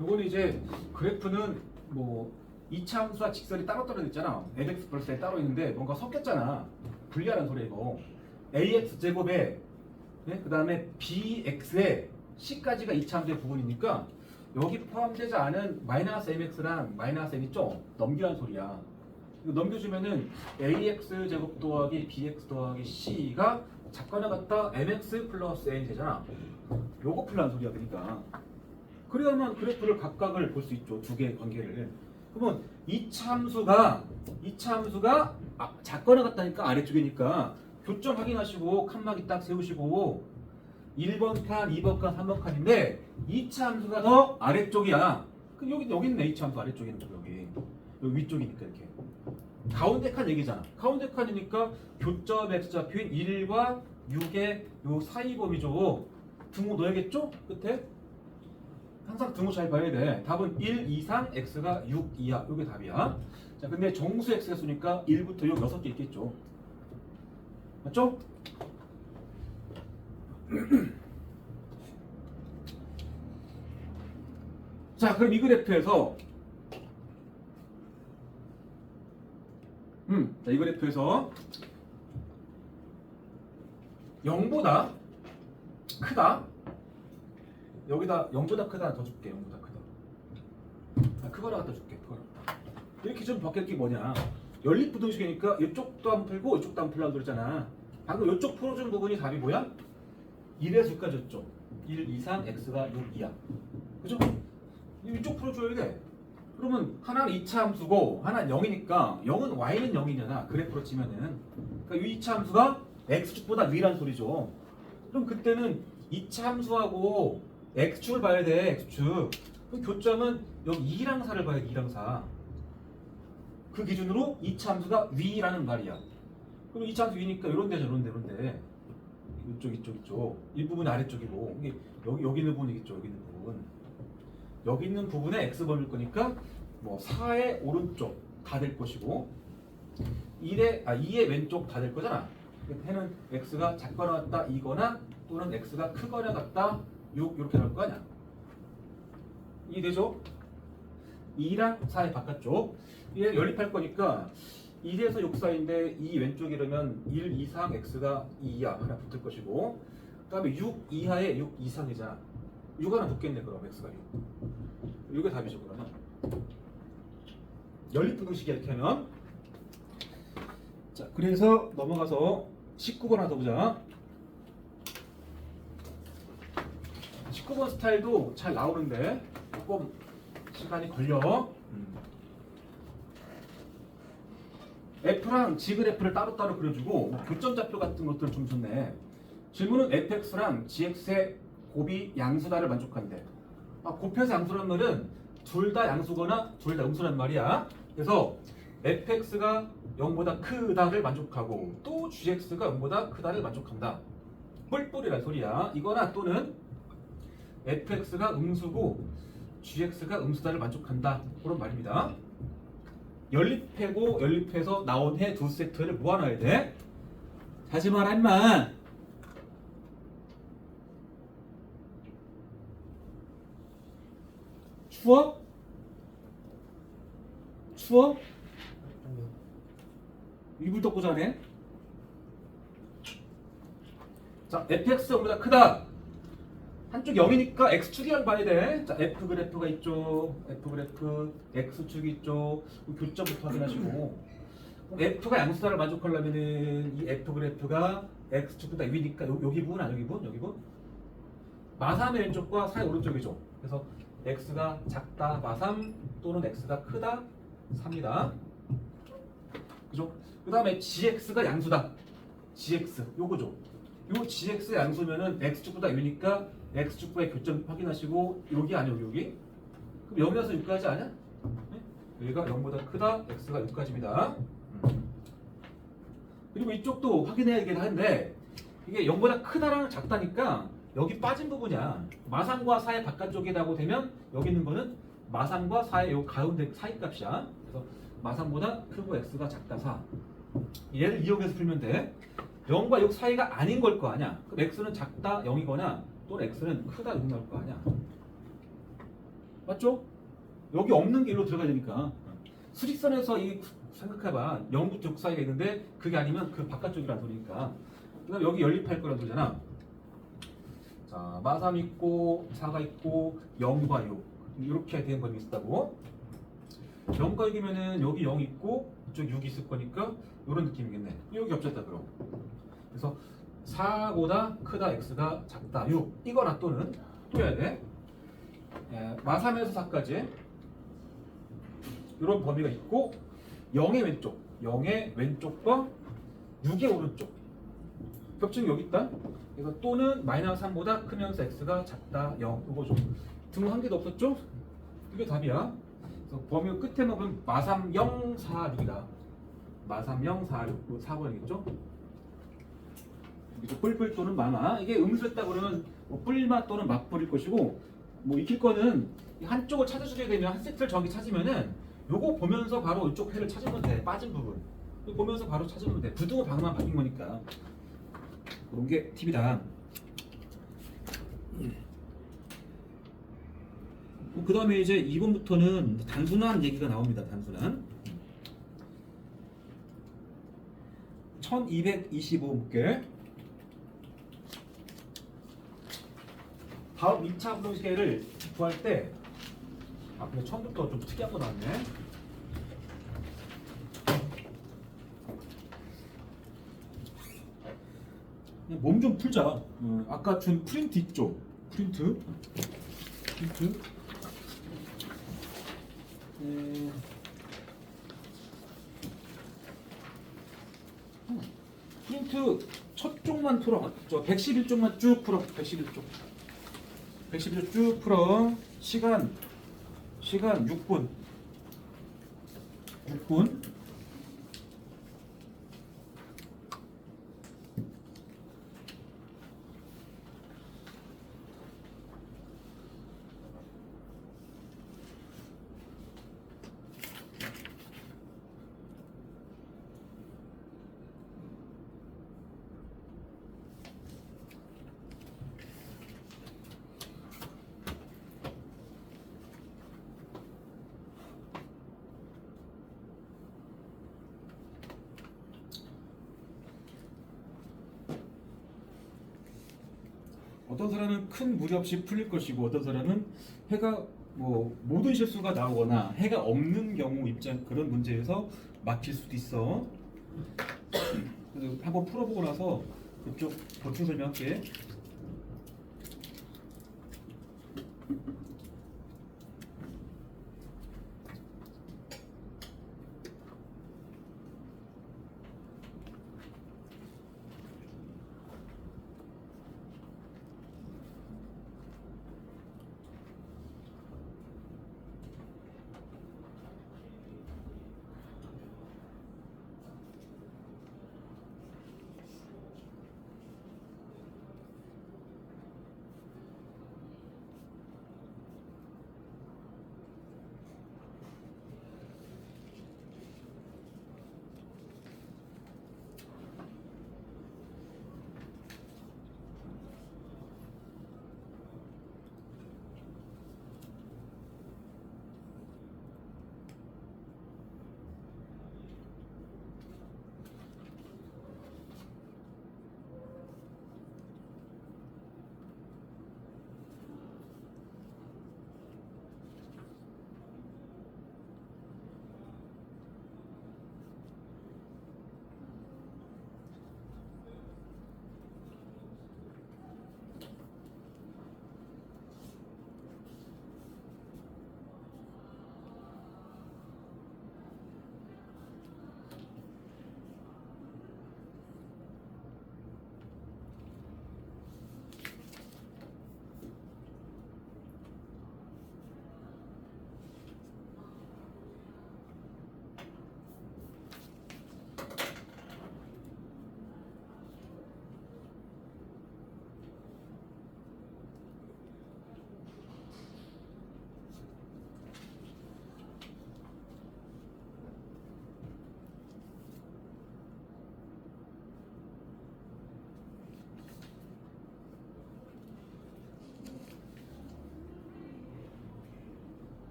요거는 이제 그래프는 뭐 이차함수와 직선이 따로 떨어져 있잖아. fx 플러스 에 따로 있는데 뭔가 섞였잖아. 분리하라는 소리야 이거. ax 제곱에 네? 그 다음에 bx에 c까지가 이차함수의 부분이니까 여기 포함되지 않은 마이너스 mx랑 마이너스 n 있죠? 넘기라는 소리야. 이거 넘겨주면은 ax 제곱 더하기 bx 더하기 c가 작거나 같다 mx 플러스 n 되잖아. 요거 풀라는 소리야 그러니까. 그래야만 그래프를 각각을 볼 수 있죠. 두 개의 관계를. 그러면 이차함수가 작거나 같다니까 아래쪽이니까 교점 확인하시고 칸막이 딱 세우시고 1번 칸, 2번 칸, 3번 칸인데 이차함수가 더 아래쪽이야. 그럼 여기 있네. 이차함수 아래쪽에 있는 거 여기 위쪽이니까 이렇게 가운데 칸 얘기잖아. 가운데 칸이니까 교점 x좌표인 1과 6의 요 사이 범위죠. 등호 넣어야겠죠? 끝에 항상 등호 잘 봐야 돼. 답은 1 이상 x가 6 이하. 이게 답이야. 자, 근데 정수 x가 쓰니까 1부터 6 6개 있겠죠. 맞죠? 자, 그럼 이 그래프에서 자, 이 그래프에서 0보다 크다. 여기다 0보다 크다 하나 더 줄게. 0보다 크다. 그거를 갖다 줄게. 그거를. 이렇게 좀 바뀔 게 뭐냐? 연립부등식이니까 이쪽도 한번 풀고 이쪽도 한번 풀라고 그랬잖아. 방금 이쪽 풀어준 부분이 답이 뭐야? 1에서 6까지였죠. 1 이상 x가 6 이하. 그죠? 이쪽 풀어줘야 돼. 그러면 하나는 2차 함수고 하나는 0이니까 0은 y는 0이잖아. 그래프로 치면은. 그러니까 이 2차 함수가 x축보다 위라는 소리죠. 그럼 그때는 2차 함수하고 x축을 봐야 돼. x축. 그럼 교점은 여기 2랑 4를 봐야 돼. 2랑 4. 그 기준으로 2차 함수가 위라는 말이야. 그럼 2차 함수 위니까 이런 데죠. 이런 데. 이쪽. 이 부분이 아래쪽이고 이게 여기 있는 부분이겠죠. 여기 있는 부분에 x범위일 거니까 뭐 4의 오른쪽 다 될 것이고 2의 왼쪽 다 될 거잖아. 해는 x가 작거나 같다 2거나 또는 x가 크거나 같다 6 이렇게 나올 거 아니야. 이해되죠? 2랑 4의 바깥쪽 얘 연립할 거니까 1에서 6 사이인데 2 왼쪽이라면 1 이상 x가 2 이하 하나 붙을 것이고 그 다음에 6 이하에 6 이상이잖아. 6 하나 붙겠네. 그럼 x가 6 이게 답이죠. 그러면 연립부등식 이렇게 하면 자, 그래서 넘어가서 19번 하나 더 보자. 19번 스타일도 잘 나오는데 조금 시간이 걸려. F랑 G그래프를 따로따로 그려주고 뭐 교점좌표 같은 것들 좀 좋네. 질문은 fx랑 gx의 곱이 양수다를 만족한대. 곱해서 양수란 말은 둘 다 양수거나 둘 다 음수란 말이야. 그래서 fx가 0보다 크다를 만족하고 또 gx가 0보다 크다를 만족한다. 뿔뿔이란 소리야. 이거나 또는 fx가 음수고 gx가 음수다를 만족한다. 그런 말입니다. 연립해고 연립해서 나온 해 두 세트를 모아놔야 돼. 하지 마라 임마. 추워? 추워? 이불 덮고 자네? 자, fx 0보다 크다. 한쪽 0이니까 x축이랑 봐야 돼. 자, f 그래프가 있죠. f 그래프, x축이 있죠. 교점부터 확인하시고. f가 양수다를 만족하려면은 이 f 그래프가 x축보다 위니까 여기 부분 여기 부분. 마삼의 왼쪽과 사의 오른쪽이죠. 그래서 x가 작다 마3 또는 x가 크다 3이다. 그죠? 그 다음에 gx가 양수다. gx 요거죠. 요 gx 양수면은 x축보다 위니까 x축과의 교점 확인하시고 여기 아니야 여기? 그럼 0에서 6까지 아니야? 네? 여기가 0보다 크다 x가 6까지입니다. 그리고 이쪽도 확인해야 되긴 하는데 이게 0보다 크다랑 작다니까 여기 빠진 부분이야. 마삼과 사의 바깥쪽이라고 되면 여기 있는 거는 마삼과 사의 요 가운데 사이 값이야. 그래서 마삼보다 크고 x가 작다 4. 얘를 이용해서 풀면 돼. 0과 6 사이가 아닌 걸 거 아니야. 그럼 x는 작다 0이거나 또는 x는 크다 6 나올 거 아니야. 맞죠? 여기 없는 게 일로 들어가야 되니까. 수직선에서 이 생각해봐. 0부터 6 사이가 있는데 그게 아니면 그 바깥쪽이라는 소리니까. 그다음 여기 연립할 거란 소리잖아. 자, 마3 있고 4가 있고 0과 6 이렇게 된 범위 있다고. 0과 6이면은 여기 0 있고 이쪽 6이 있을 거니까 이런 느낌이겠네. 여기 없었다 그럼. 그래서 4보다 크다 x가 작다 6 이거나 또는 또 해야 돼. 마3에서 4까지 이런 범위가 있고 0의 왼쪽, 0의 왼쪽과 6의 오른쪽 겹치는 여기 있다. 그래서 또는 마이너스 3보다 크면서 x가 작다 0 이거죠. 등호 한 개도 없었죠? 이게 답이야. 그래서 범위 끝에 넣으면 마3 0 4 6이다. 마3 0 4 6 4번이겠죠? 여기서 뿔뿔 또는 마마 이게 음수했다 그러면 뭐 뿔마 또는 맞뿔일 것이고 뭐 익힐 거는 한쪽을 찾아주게 되면 한 세트를 정확히 찾으면은 요거 보면서 바로 이쪽 회를 찾으면 돼. 빠진 부분 이거 보면서 바로 찾으면 돼. 부등호 방만 바뀐 거니까 그런 게 팁이다. 그 다음에 이제 2번부터는 단순한 얘기가 나옵니다. 단순한 1225 볼게. 다음 2차 분동식을 구할 때 근데 처음부터 좀 특이한 거 나왔네. 몸 좀 풀자. 아까 준 프린트 있죠? 프린트. 프린트 첫 쪽만 풀어. 저 111쪽만 쭉 풀어. 111쪽 쭉 풀어. 시간 6분. 어떤 사람은 큰 무리 없이 풀릴 것이고 어떤 사람은 해가 뭐 모든 실수가 나오거나 해가 없는 경우 입장 그런 문제에서 막힐 수도 있어. 그래서 한번 풀어보고 나서 그쪽 보충 설명할게.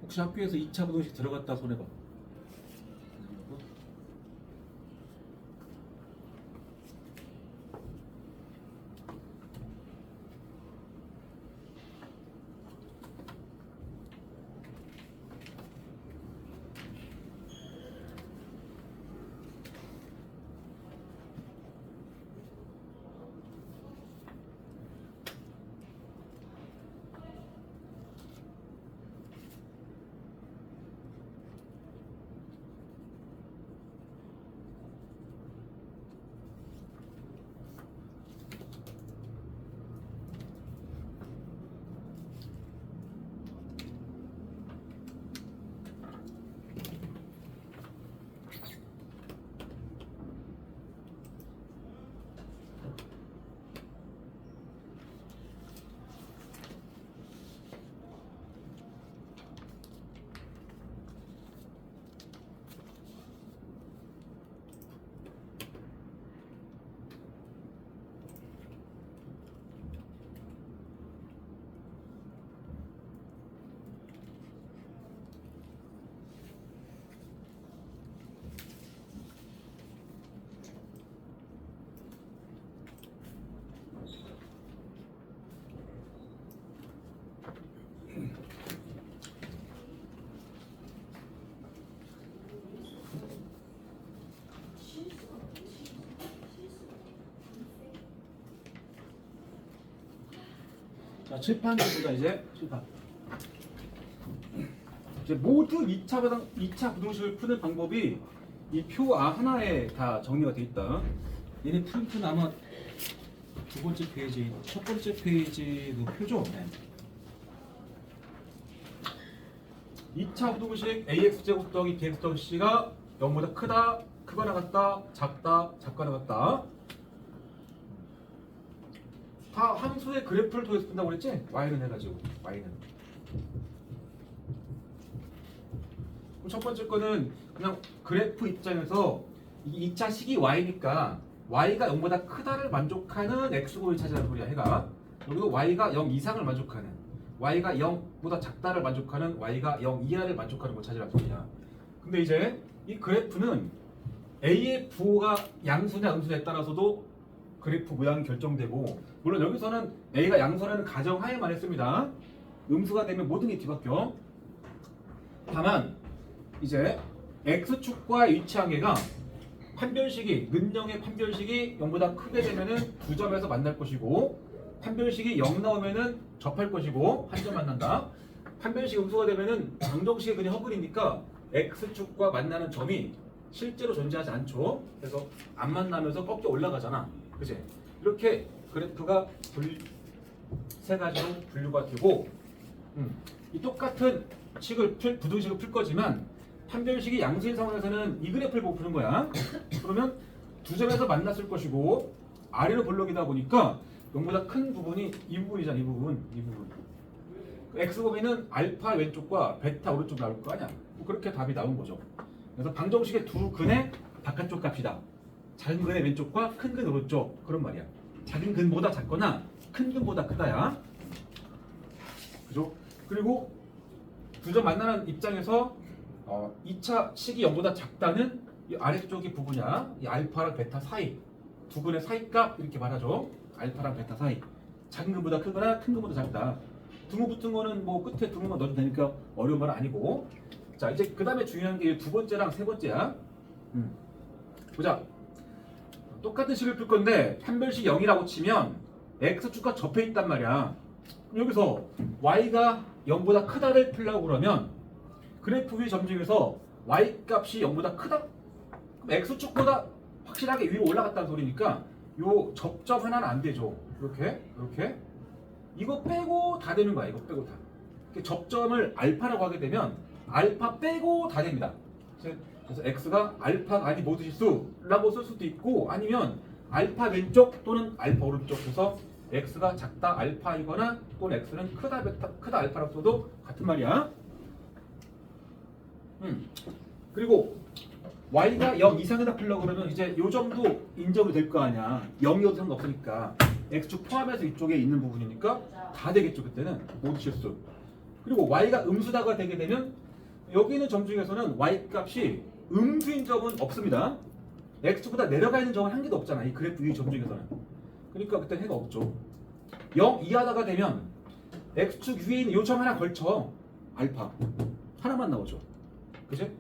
혹시 학교에서 2차 부동식 들어갔다 손해봐. 자, 칠판 좀 보자 이제. 칠판. 이제 모두 2차 부동식을 푸는 방법이 이 표 하나에 다 정리가 돼 있다. 얘네 프린트는 아마 두 번째 페이지, 첫 번째 페이지 그 표죠. 네. 2차 부동식 ax 제곱 더하기 bx 더하기 c가 0보다 크다, 크거나 같다, 작다, 작거나 같다. 다 함수의 그래프를 통해서 푼다고 그랬지? y는 해가지고 y는. 그럼 첫 번째 거는 그냥 그래프 입장에서 이 2차 식이 y니까 y가 0보다 크다를 만족하는 x곱을 찾으라는 소리야 해가. 여기도 y가 0 이상을 만족하는, y가 0보다 작다를 만족하는, y가 0 이하를 만족하는 걸 찾으라는 소리야. 근데 이제 이 그래프는 a의 부호가 양수냐 음수냐에 따라서도 그래프 모양이 결정되고, 물론 여기서는 a가 양수라는 가정하에만 했습니다. 음수가 되면 모든 게 뒤바뀌어. 다만 이제 x축과 위치항계가 판별식이 는영의 판별식이 0보다 크게 되면은 두 점에서 만날 것이고, 판별식이 0 나오면은 접할 것이고 한 점 만난다. 판별식 음수가 되면은 방정식이 그냥 허블이니까 x축과 만나는 점이 실제로 존재하지 않죠. 그래서 안 만나면서 꺾여 올라가잖아. 그치? 이렇게 그래프가 세 가지로 분류가 되고, 이 똑같은 부등식을 풀 거지만 판별식이 양수인 상황에서는 이 그래프를 보고 푸는 거야. 그러면 두 점에서 만났을 것이고 아래로 볼록이다 보니까 0보다 큰 부분이 이 부분이잖아. 이 부분. x곱이는 알파 왼쪽과 베타 오른쪽 나올 거 아니야. 뭐 그렇게 답이 나온 거죠. 그래서 방정식의 두 근의 바깥쪽 값이다. 작은 근의 왼쪽과 큰 근 오른쪽, 그런 말이야. 작은 근보다 작거나 큰 근보다 크다야. 그죠? 그리고 두 점 만나는 입장에서 2차 식이 0보다 작다는 이 아래쪽이 부분이야. 이 알파랑 베타 사이, 두 근의 사이값 이렇게 말하죠. 알파랑 베타 사이. 작은 근보다 크거나 큰 근보다 작다. 등호 붙은 거는 뭐 끝에 등호만 넣어도 되니까 어려운 건 아니고. 자, 이제 그 다음에 중요한 게 두 번째랑 세 번째야. 보자. 똑같은 식을 풀 건데 판별식 0이라고 치면 x축과 접해 있단 말이야. 그럼 여기서 y가 0보다 크다를 풀려고 그러면 그래프 위 점중에서 y 값이 0보다 크다? 그럼 x축보다 확실하게 위로 올라갔다는 소리니까 요 접점 하나는 안 되죠. 이렇게 이거 빼고 다 되는 거야. 이거 빼고 다. 접점을 알파라고 하게 되면 알파 빼고 다 됩니다. 그래서 x가 알파가 아니 모드실수라고 쓸 수도 있고, 아니면 알파 왼쪽 또는 알파 오른쪽 해서 x가 작다 알파이거나 또는 x는 크다 베타 크다 알파라고 써도 같은 말이야. 그리고 y가 0 이상이다 풀려고 그러면 이제 요 정도 인정이 될 거 아니야. 0이어도 상관없으니까 x축 포함해서 이쪽에 있는 부분이니까 다 되겠죠. 그때는 모두 실수. 그리고 y가 음수다가 되게 되면 여기 있는 점 중에서는 y 값이 음수인 점은 없습니다. x축보다 내려가 있는 점은 한 개도 없잖아. 이 그래프 이 점 중에서는. 그러니까 그때 해가 없죠. 0 이하다가 되면 x축 위에 있는 이 점 하나 걸쳐 알파 하나만 나오죠. 그치?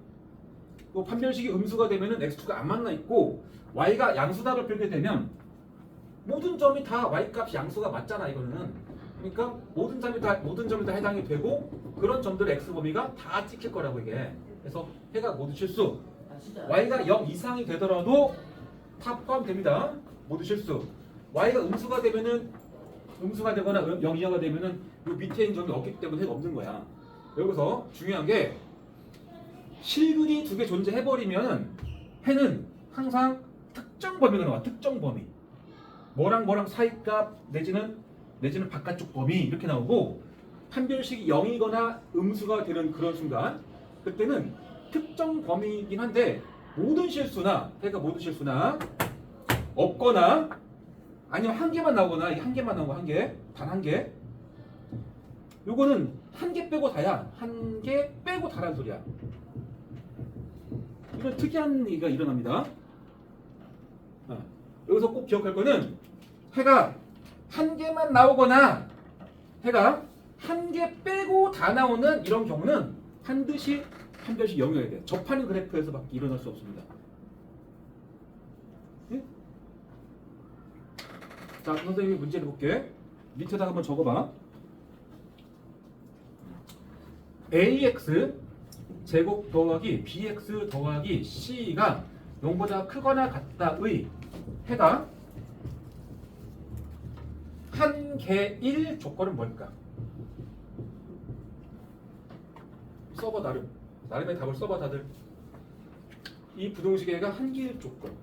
또 판별식이 음수가 되면은 x축가 안 만나 있고 y가 양수답을 풀게 되면 모든 점이 다 y 값이 양수가 맞잖아 이거는. 그러니까 모든 점이 다 해당이 되고 그런 점들의 x 범위가 다 찍힐 거라고 이게. 그래서 해가 모두 실수. y가 0 이상이 되더라도 다 포함됩니다. 모두 실수. y가 음수가 되면은 음수가 되거나 0 이하가 되면은 이 밑에 있는 점이 없기 때문에 해가 없는 거야. 여기서 중요한 게 실근이 두 개 존재해버리면 해는 항상 특정 범위가 나와. 특정 범위. 뭐랑 사이값 내지는 바깥쪽 범위 이렇게 나오고 판별식이 0이거나 음수가 되는 그런 순간 그때는 특정 범위이긴 한데 모든 실수나 해가 모든 실수나 없거나 아니면 한 개만 나오거나 이게 한 개만 나오고 한 개, 단 한 개. 요거는 한 개 빼고 다야. 한 개 빼고 다란 소리야. 이런 특이한 얘기가 일어납니다. 여기서 꼭 기억할 거는 해가 한 개만 나오거나 해가 한 개 빼고 다 나오는 이런 경우는 반드시 판별식 0이어야 돼. 접하는 그래프에서밖에 일어날 수 없습니다. 네? 자, 선생님이 문제를 볼게. 밑에다가 한번 적어봐. ax 제곱 더하기 bx 더하기 c가 0보다 크거나 같다의 해가 한 개일 조건은 뭘까? 써봐 나름의 답을 써봐 다들. 이 부동식애가 한 개일 조건.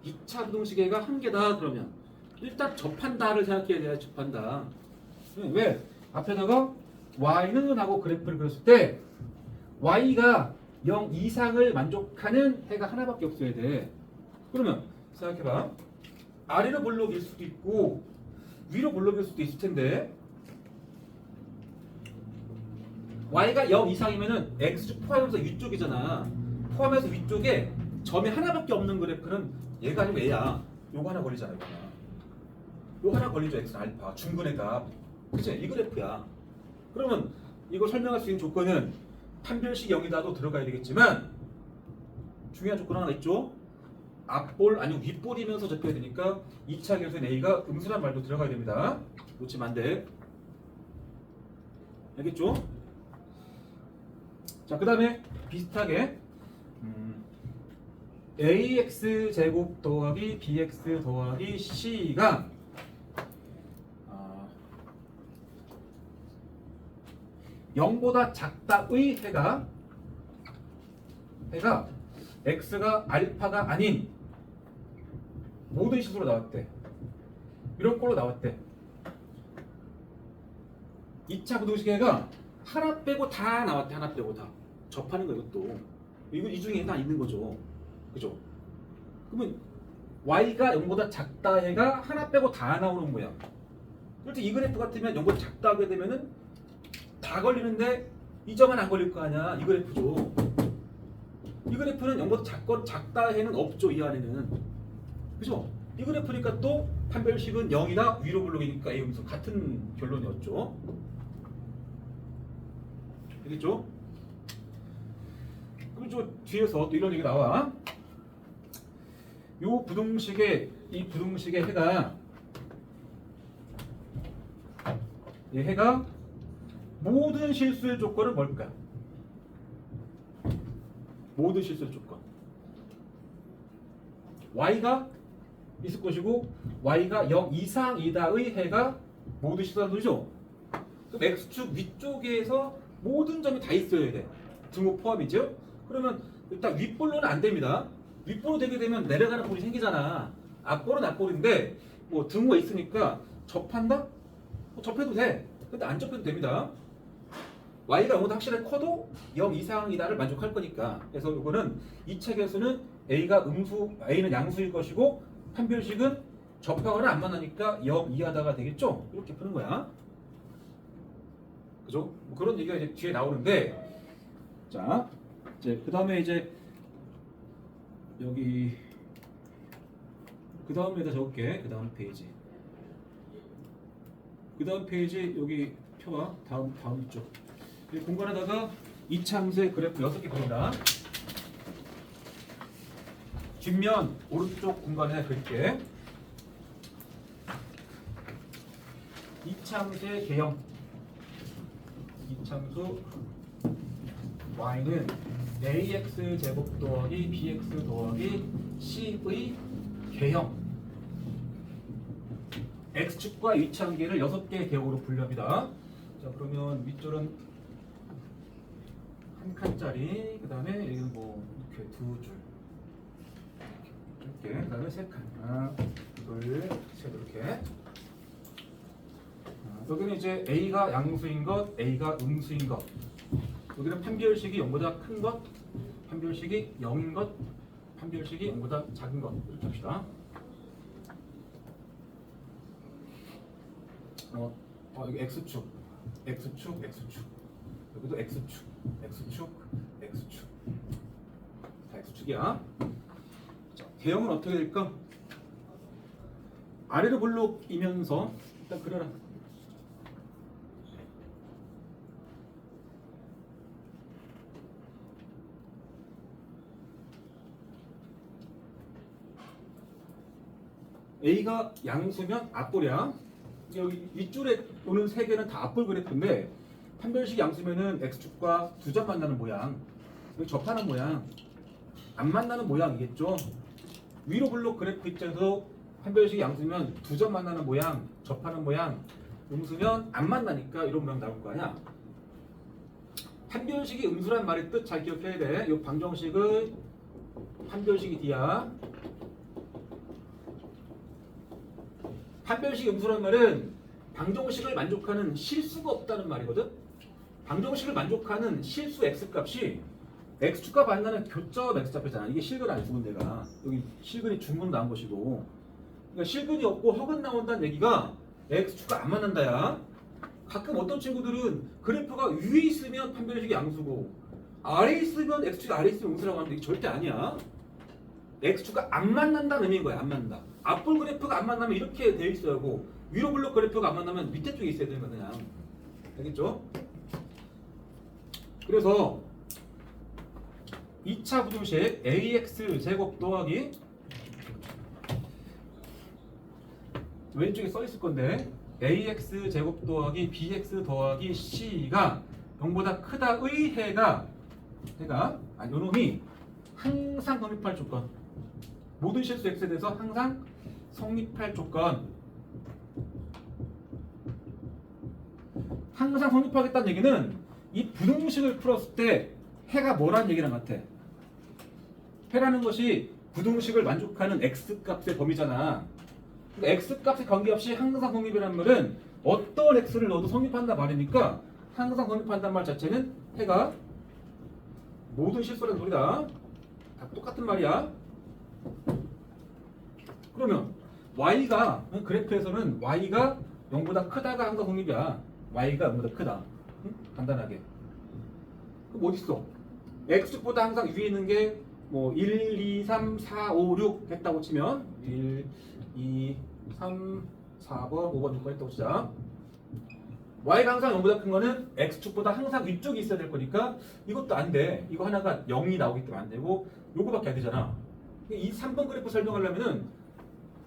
이 차 부동식애가 한 개다 그러면 일단 접한다를 생각해야 돼요. 접한다. 왜? 앞에다가 y는 하고 그래프를 그렸을 때 y가 0 이상을 만족하는 해가 하나밖에 없어야 돼. 그러면 생각해봐. 아래로 볼록일 수도 있고 위로 볼록일 수도 있을 텐데 y가 0 이상이면은 x축 포함해서 위쪽이잖아. 포함해서 위쪽에 점이 하나밖에 없는 그래프는 얘가 아니고 얘야. 요거 하나 걸리잖아. 요거 하나 걸리죠. x는 알파 중근의 값. 그치? 이 그래프야. 그러면 이거 설명할 수 있는 조건은 판별식 0이다도 들어가야 되겠지만 중요한 조건 하나 있죠. 앞볼 아니면 윗볼이면서 접해야 되니까 2차 계수인 a가 음수란 말도 들어가야 됩니다. 놓치면 안 돼. 알겠죠? 자, 그 다음에 비슷하게 ax 제곱 더하기 bx 더하기 c가 0보다 작다의 해가 x가 알파가 아닌 모든 식으로 나왔대. 이런 꼴로 나왔대. 2차 부동식애가 하나 빼고 다 나왔대. 하나 빼고 다. 접하는 거 이것도. 이거 이 중에 다 있는 거죠. 그죠? 그러면 y가 0보다 작다 해가 하나 빼고 다 나오는 모양. 그럴 때 이 그래프 같으면 0보다 작다 하게 되면은 다 걸리는데 이 점은 안 걸릴 거 아니야. 이 그래프죠. 이 그래프는 0보다 작다 해는 없죠. 이 안에는. 그죠? 이 그래프니까 또 판별식은 0이나 위로 볼록이니까 A 음수 같은 결론이었죠. 알겠죠? 그럼 저 뒤에서 또 이런 얘기 나와. 요 부동식의 이 부동식의 해가 이 해가 모든 실수의 조건은 뭘까? 모든 실수의 조건. y가 있을 것이고 y가 0 이상이다의 해가 모두 실수라는 소리죠. 그럼 x축 위쪽에서 모든 점이 다 있어야 돼. 등호 포함이죠. 그러면 일단 윗볼로는 안 됩니다. 윗볼로 되게 되면 내려가는 볼이 생기잖아. 앞볼은 앞볼인데 뭐 등호가 있으니까 접한다? 접해도 돼. 근데 안 접해도 됩니다. y가 0보다 확실하게 커도 0 이상이다를 만족할 거니까. 그래서 이거는 이 책에서는 a는 양수일 것이고 판별식은 접하거나 안 만나니까 0 이하다가 되겠죠? 이렇게 푸는 거야. 그죠? 뭐 그런 얘기가 이제 뒤에 나오는데, 자, 이제 그 다음에 이제 여기 그 다음에다 적을게. 그 다음 페이지. 그 다음 페이지 여기 펴봐. 다음 쪽. 이 공간에다가 이차함수의 그래프 6개 그린다. 뒷면 오른쪽 공간에 그릴게. 이차함수의 개형. 이차함수 y는 ax 제곱 더하기 bx 더하기 c의 개형. x축과 이차함계를 6개의 개형으로 분류합니다. 자, 그러면 밑줄은 한 칸짜리, 그 다음에 여기는 뭐 이렇게 2줄 이렇게, 그 다음에 3칸, 하나, 둘, 셋 이렇게. 여기는 이제 a가 양수인 것, a가 음수인 것. 여기는 판별식이 0보다 큰 것, 판별식이 0인 것, 판별식이 0보다 작은 것 이렇게 합시다. 여기 x축, x축, x축. 여기도 x축, x축, x축. 다 x축이야. 자, 개형은 어떻게 될까? 아래로 블록이면서 일단 그려라. a가 양수면 앞볼이야. 여기 윗줄에 오는 3개는 다 앞볼 그래프인데 판별식 양수면은 x축과 2점 만나는 모양, 여기 접하는 모양, 안 만나는 모양이겠죠. 위로 블록 그래프 입장에서 판별식 양수면 2점 만나는 모양, 접하는 모양, 음수면 안 만나니까 이런 모양 나올 거 아니야. 판별식이 음수란 말의 뜻 잘 기억해야 돼. 이 방정식은 판별식이 D야. 판별식 음수란 말은 방정식을 만족하는 실수가 없다는 말이거든. 방정식을 만족하는 실수 x값이 x축과 만나는 교점 x좌표잖아. 이게 실근 안 죽은 데가 여기 실근이 중근 나온 것이고, 그러니까 실근이 없고 허근 나온다는 얘기가 x축과 안 만난다야. 가끔 어떤 친구들은 그래프가 위에 있으면 판별식이 양수고 아래에 있으면 x축이 아래에 있으면 음수라고 하는데 이게 절대 아니야. x축과 안 만난다는 의미인 거야. 안 만난다. 앞볼 그래프가 안 만나면 이렇게 되어 있어야 하고 위로 블록 그래프가 안 만나면 밑에 쪽에 있어야 되는 거야. 그냥. 알겠죠? 그래서 2차 부등식 ax 제곱 더하기 왼쪽에 써 있을 건데 ax 제곱 더하기 bx 더하기 c가 0보다 크다의 해가 요놈이 항상 성립할 조건, 모든 실수 x에 대해서 항상 성립할 조건. 항상 성립하겠다는 얘기는 이 부등식을 풀었을 때 해가 뭐라는 얘기랑 같아. 해라는 것이 부등식을 만족하는 x값의 범위잖아. 그러니까 x값에 관계없이 항상 성립이라는 말은 어떤 x를 넣어도 성립한다 말이니까 항상 성립한다는 말 자체는 해가 모든 실수라는 소리다. 다 똑같은 말이야. 그러면 y가 그래프에서는 y가 0보다 크다가 항상 성립이야. y가 0보다 크다. 응? 간단하게. 그럼 어디 있어? x축보다 항상 위에 있는 게 뭐 1, 2, 3, 4, 5, 6 했다고 치면 1, 2, 3, 4번, 5번, 6번 했다고 치자. y가 항상 0보다 큰 거는 x축보다 항상 위쪽에 있어야 될 거니까 이것도 안 돼. 이거 하나가 0이 나오기 때문에 안 되고 요거밖에 안 되잖아. 이 3번 그래프 설명하려면은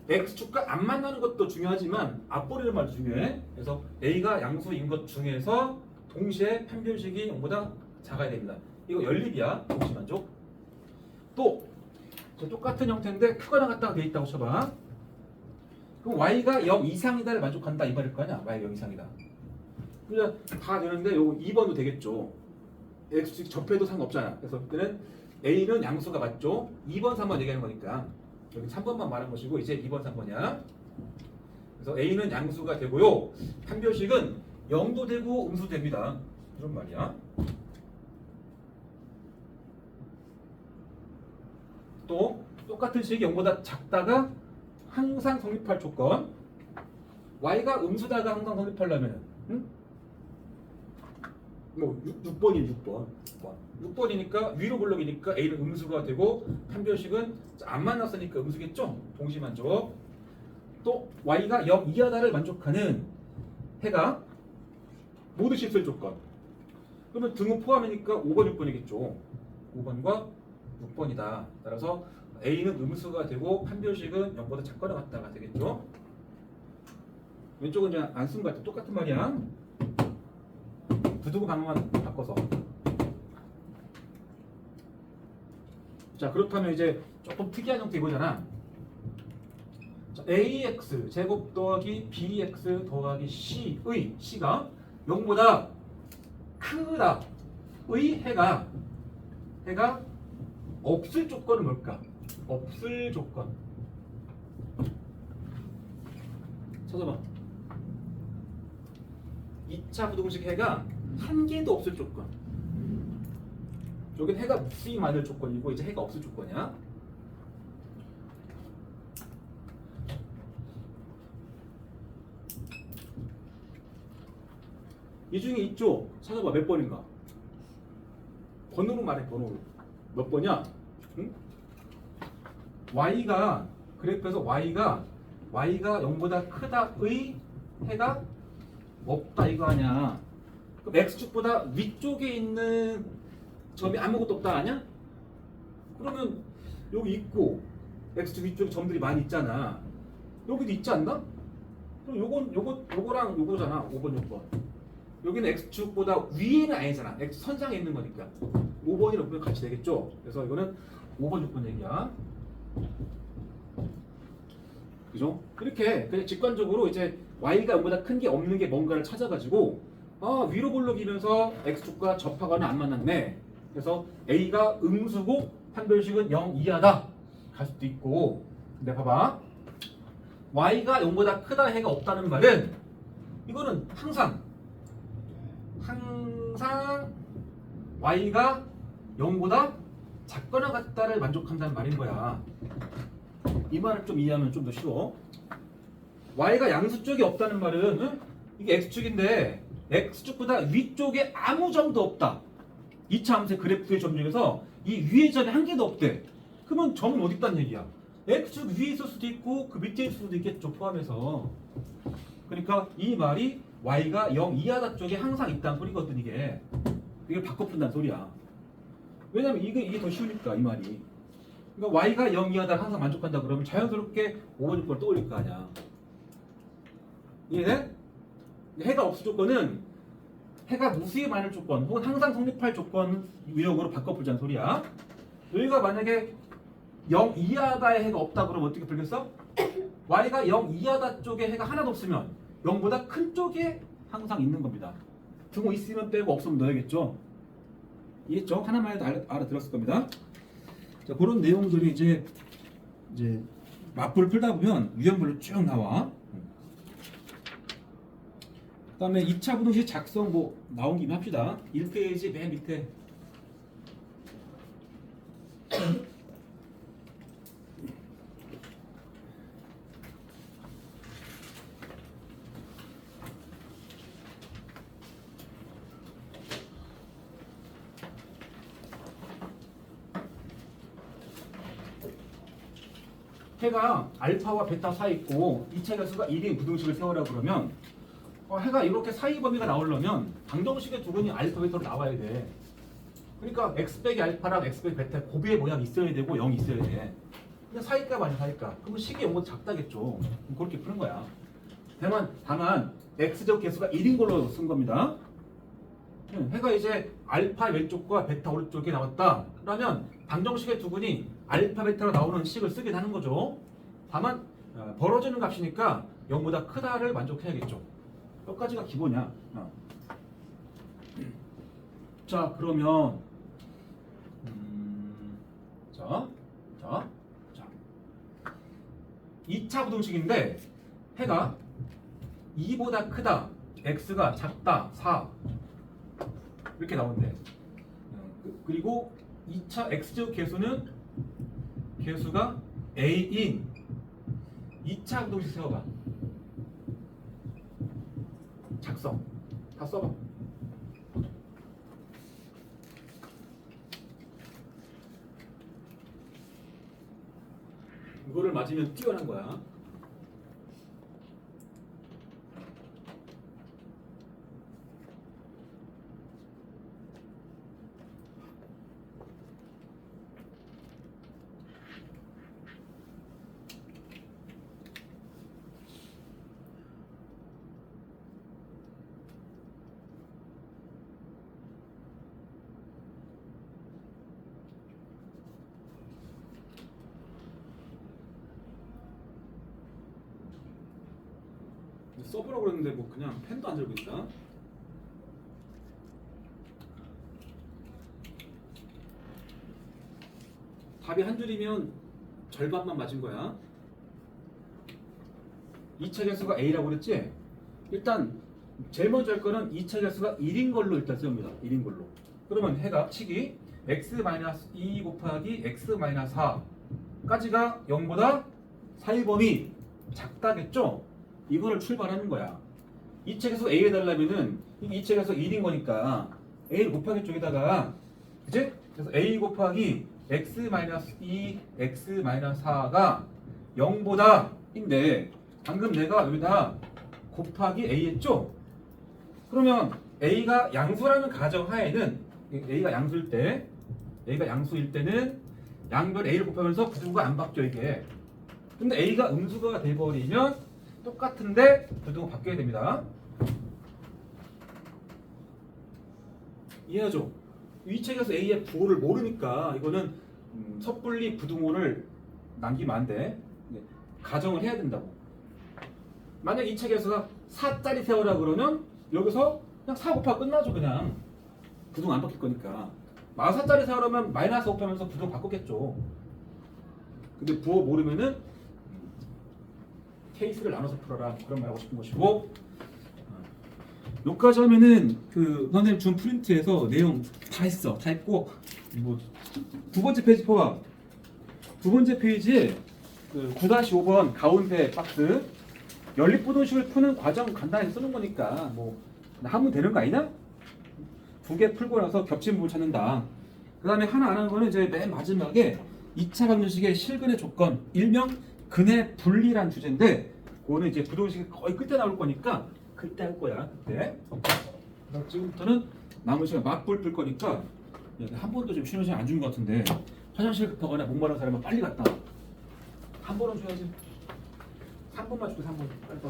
x축과 안 만나는 것도 중요하지만 앞볼이라는 말도 중요해. 그래서 a가 양수인 것 중에서 동시에 판별식이 0보다 작아야 됩니다. 이거 연립이야. 동시 만족. 또 똑같은 형태인데 크거나 같다가 돼 있다고 쳐봐. 그럼 y가 0 이상이다를 만족한다 이 말일 거 아니야. y가 0 이상이다. 그냥 다 되는데 요거 2번도 되겠죠. x축 접해도 상관없잖아. 그래서 그때는 a는 양수가 맞죠. 2번, 3번 얘기하는 거니까 여기 3번만 말한 것이고 이제 2번, 3번이야. 그래서 a는 양수가 되고요. 판별식은 0도 되고 음수도 됩니다. 이런 말이야. 또 똑같은 식이 0보다 작다가 항상 성립할 조건. y가 음수다가 항상 성립하려면 뭐 6번이에요. 6번이니까 위로 볼록이니까 a는 음수가 되고 판별식은 안 만났으니까 음수겠죠. 동시만족. 또 y가 0 이하다를 만족하는 해가 모두 실수의 조건. 그러면 등호 포함이니까 5번, 6번이겠죠. 5번과 6번이다. 따라서 a는 음수가 되고 판별식은 0보다 작거나 같다가 되겠죠. 왼쪽은 그냥 안 쓴 것 같아. 똑같은 말이야. 부두고 방법만 바꿔서. 자, 그렇다면 이제 조금 특이한 형태 이거잖아. 자, ax 제곱 더하기 bx 더하기 c의 c가 0보다 크다 의 해가 없을 조건은 뭘까? 없을 조건. 찾아봐. 2차 부동식 해가 한 개도 없을 조건. 여긴 해가 무수히 많을 조건이고 이제 해가 없을 조건이야. 이 중에 있죠? 찾아봐. 몇 번인가? 번호로 말해. 번호로. 몇 번이야? 응? y가 그래프에서 y가 0보다 크다의 해가 없다 이거 아니야. 그럼 x축보다 위쪽에 있는 점이 아무것도 없다 아니야? 그러면 여기 있고 x축 위쪽에 점들이 많이 있잖아. 여기도 있지 않나? 그럼 요거랑 요거잖아. 5번 6번. 여기는 x축보다 위에는 아니잖아. x 선상에 있는 거니까 5번이랑 6번 같이 되겠죠. 그래서 이거는 5번 6번 얘기야. 그죠? 그렇게 그냥 직관적으로 이제 y가 0보다 큰 게 없는 게 뭔가를 찾아가지고 위로 볼록이면서 x축과 접하거나 안 만났네. 그래서 a가 음수고 판별식은 0 이하다 갈 수도 있고. 근데 봐봐. y가 0보다 크다 해가 없다는 말은 이거는 항상 y가 0보다 작거나 같다를 만족한다는 말인 거야. 이 말을 좀 이해하면 좀 더 쉬워. y가 양수 쪽에 없다는 말은 이게 x축인데 x축보다 위쪽에 아무 점도 없다. 2차 함수의 그래프의 점 중에서 이 위에 점이 한 개도 없대. 그러면 점은 어디 있다는 얘기야? x축 위에 있을 수도 있고 그 밑에 있을 수도 있겠죠. 포함해서. 그러니까 이 말이 y가 0 이하다 쪽에 항상 있다는 소리거든 이게. 이걸 바꿔 푼다는 소리야. 왜냐면 이게 더 쉬우니까 이 말이. 그러니까 y가 0 이하다 항상 만족한다 그러면 자연스럽게 5번 6번을 떠올릴 거 아니야. 이해돼? 해가 없을 조건은 해가 무수히 많을 조건 혹은 항상 성립할 조건 유형으로 바꿔보자는 소리야. 여기가 만약에 0 이하다의 해가 없다 그러면 어떻게 풀겠어? y가 0 이하다 쪽에 해가 하나도 없으면 0보다 큰 쪽에 항상 있는 겁니다. 등호 있으면 빼고 없으면 넣어야겠죠. 이해했죠? 하나만 해도 알아들었을 겁니다. 자, 그런 내용들이 이제 맞불을 풀다 보면 유형별로 쭉 나와. 그 다음에 2차 부동식 작성 뭐 나온 김에 합시다. 1페이지 맨 밑에 해가 알파와 베타 사이 있고 2차 결수가 1인 부등식을 세우라 그러면 해가 이렇게 사이 범위가 나오려면 방정식의 두근이 알파 베타로 나와야 돼. 그러니까 x 빼기 알파랑 x 빼기 베타 곱의 모양이 있어야 되고 0이 있어야 돼. 근데 사이값 아니야 사이값. 그러면 식이 0보다 작다겠죠. 그렇게 푸는 거야. 다만 x제곱 개수가 1인 걸로 쓴 겁니다. 해가 이제 알파 왼쪽과 베타 오른쪽에 나왔다. 그러면 방정식의 두근이 알파 베타로 나오는 식을 쓰긴 하는 거죠. 다만 벌어지는 값이니까 0보다 크다를 만족해야겠죠. 여기까지가 기본이야. 자, 그러면 자 2차 부등식인데 해가 2보다 크다, x가 작다, 4 이렇게 나온대. 그리고 2차 x제곱 계수는 계수가 a인 2차 부동식 세워봐. 작성 다 써봐. 이거를 맞으면 뛰어난 거야. 써보라고 그랬는데 뭐 그냥 펜도 안 들고 있다. 답이 한 줄이면 절반만 맞은 거야. 2차 계수가 a라고 그랬지? 일단 제일 먼저 할 거는 2차 계수가 1인 걸로 일단 세웁니다. 1인 걸로. 그러면 해가 식이 x-2 곱하기 x-4까지가 0보다 사일 범위 작다겠죠? 이거를 출발하는 거야. 2차 계수 a에 달라면은 2차 계수 1인 거니까 a를 곱하기 쪽에다가 그치? 그래서 a 곱하기 x-2 x-4가 0보다 인데 방금 내가 여기다 곱하기 a 했죠? 그러면 a가 양수라는 가정하에는 a가 양수일 때는 양변 a를 곱하면서 부등호가 안 바뀌어 이게. 근데 a가 음수가 돼버리면 똑같은데 부등호 바뀌어야 됩니다. 이해하죠? 2차계에서 a의 부호를 모르니까 이거는 섣불리 부등호를 남기면 안 돼. 가정을 해야 된다고. 만약 2차 계수가 4짜리 세워라 그러면 여기서 그냥 4 곱하고 끝나죠. 그냥 부등 안 바뀔 거니까. 4짜리 세우려면 마이너스 곱하면서 부등 바꾸겠죠. 근데 부호 모르면은 케이스를 나눠서 풀어라 그런 말 하고 싶은 것이고, 여기까지 하면은 그 선생님 준 프린트에서 내용 다 했어. 다 했고 뭐 두 번째 페이지 봐봐. 두 번째 페이지에 그 9-5번 가운데 박스 연립부등식을 푸는 과정 간단히 쓰는 거니까 뭐 하면 되는 거 아니냐? 두 개 풀고 나서 겹친 부분 찾는다. 그 다음에 하나 안 하는 거는 이제 맨 마지막에 2차 방정식의 실근의 조건, 일명 근의 분리란 주제인데 그거는 이제 부등식이 거의 끝에 나올 거니까 그때 할 거야. 그때. 그래서 지금부터는 남은 시간 막불 풀 거니까 한 번도 좀 쉬는 시간 안 준 것 같은데 화장실 급하거나 목마른 사람은 빨리 갔다 와. 한 번은 줘야지. 3번만 줄게 3번. 빨리 봐.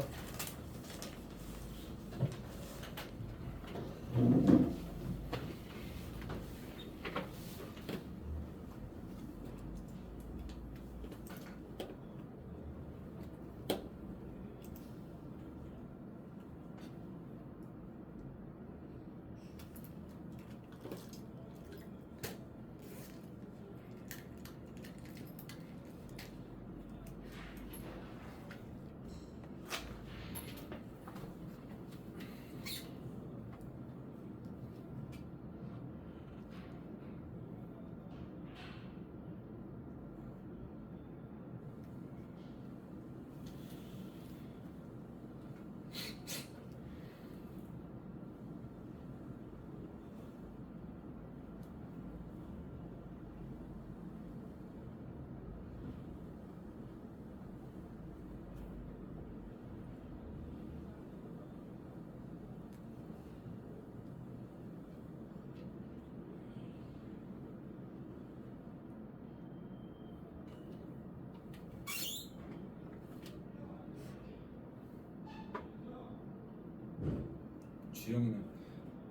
주영이는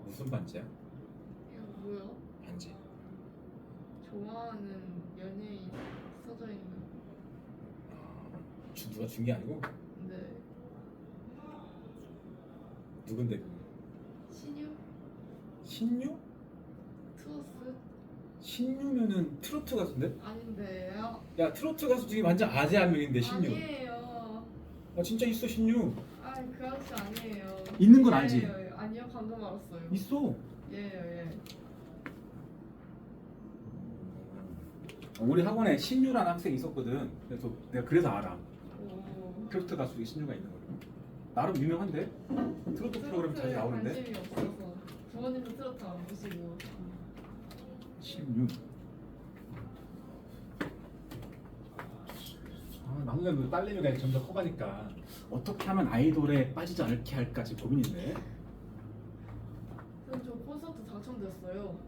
무슨 반지야? 이거 뭐야? 반지. 좋아하는 연예인 써져 있는. 누가 준 게 아니고 네. 누군데 그거? 신유? 신유? 투어스? 신유면은 트로트 가수인데? 아닌데요? 야 트로트 가수 중에 완전 아재 한 명인데 신유. 아니에요. 아 진짜 있어 신유. 아니 그 아저씨 아니에요. 있는 건 알지? 아니요 방금 알았어요. 있어. 예. 우리 학원에 신유라는 학생이 있었거든. 그래서 알아. 오. 트로트 가수 신유가 있는 걸. 나름 유명한데 트로트 프로그램 자주 나오는데. 관심이 없어서 부모님도 트로트 안 보시고. 신유. 나는 딸내미가 점점 커가니까 어떻게 하면 아이돌에 빠지지 않게 할까 지금 고민인데. 저 콘서트 당첨됐어요.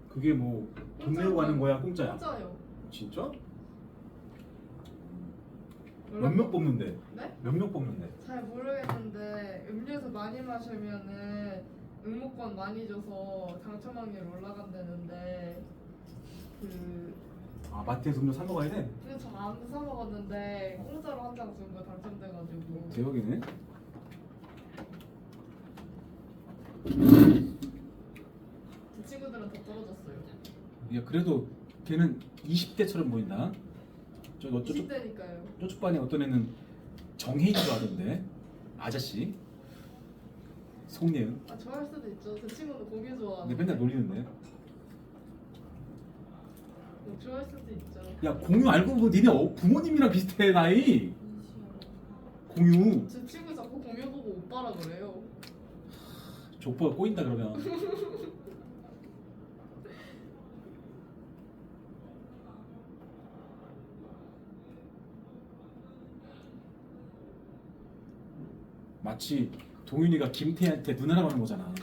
그게 뭐 돈 내고 하는 거야 공짜야? 진짜요. 진짜? 몇 명 뽑는데? 네? 몇 명 뽑는데? 잘 모르겠는데 음료수 많이 마시면은 응모권 많이 줘서 당첨 확률 올라간다는데 마트에서 음료 사 먹어야 돼? 근데 저 안 사 먹었는데 공짜로 한 장 준 거 당첨돼가지고. 대박이네. 제 친구들은 더 떨어졌어요. 야 그래도 걔는 20대처럼 보인다. 저쪽 20대니까요. 저쪽 반에 어떤 애는 정혜인도 하던데 아저씨 송예은. 좋아할 수도 있죠. 제 친구는 공유 근데 좋아하는데. 맨날 놀리는데. 좋아할 수도 있죠. 야 공유 알고 보면 니네 부모님이랑 비슷해 나이. 공유. 제 친구 자꾸 공유 보고 오빠라 그래요. 족보가 꼬인다 그러면. 마치 동윤이가 김태희한테 누나라고 하는 거잖아.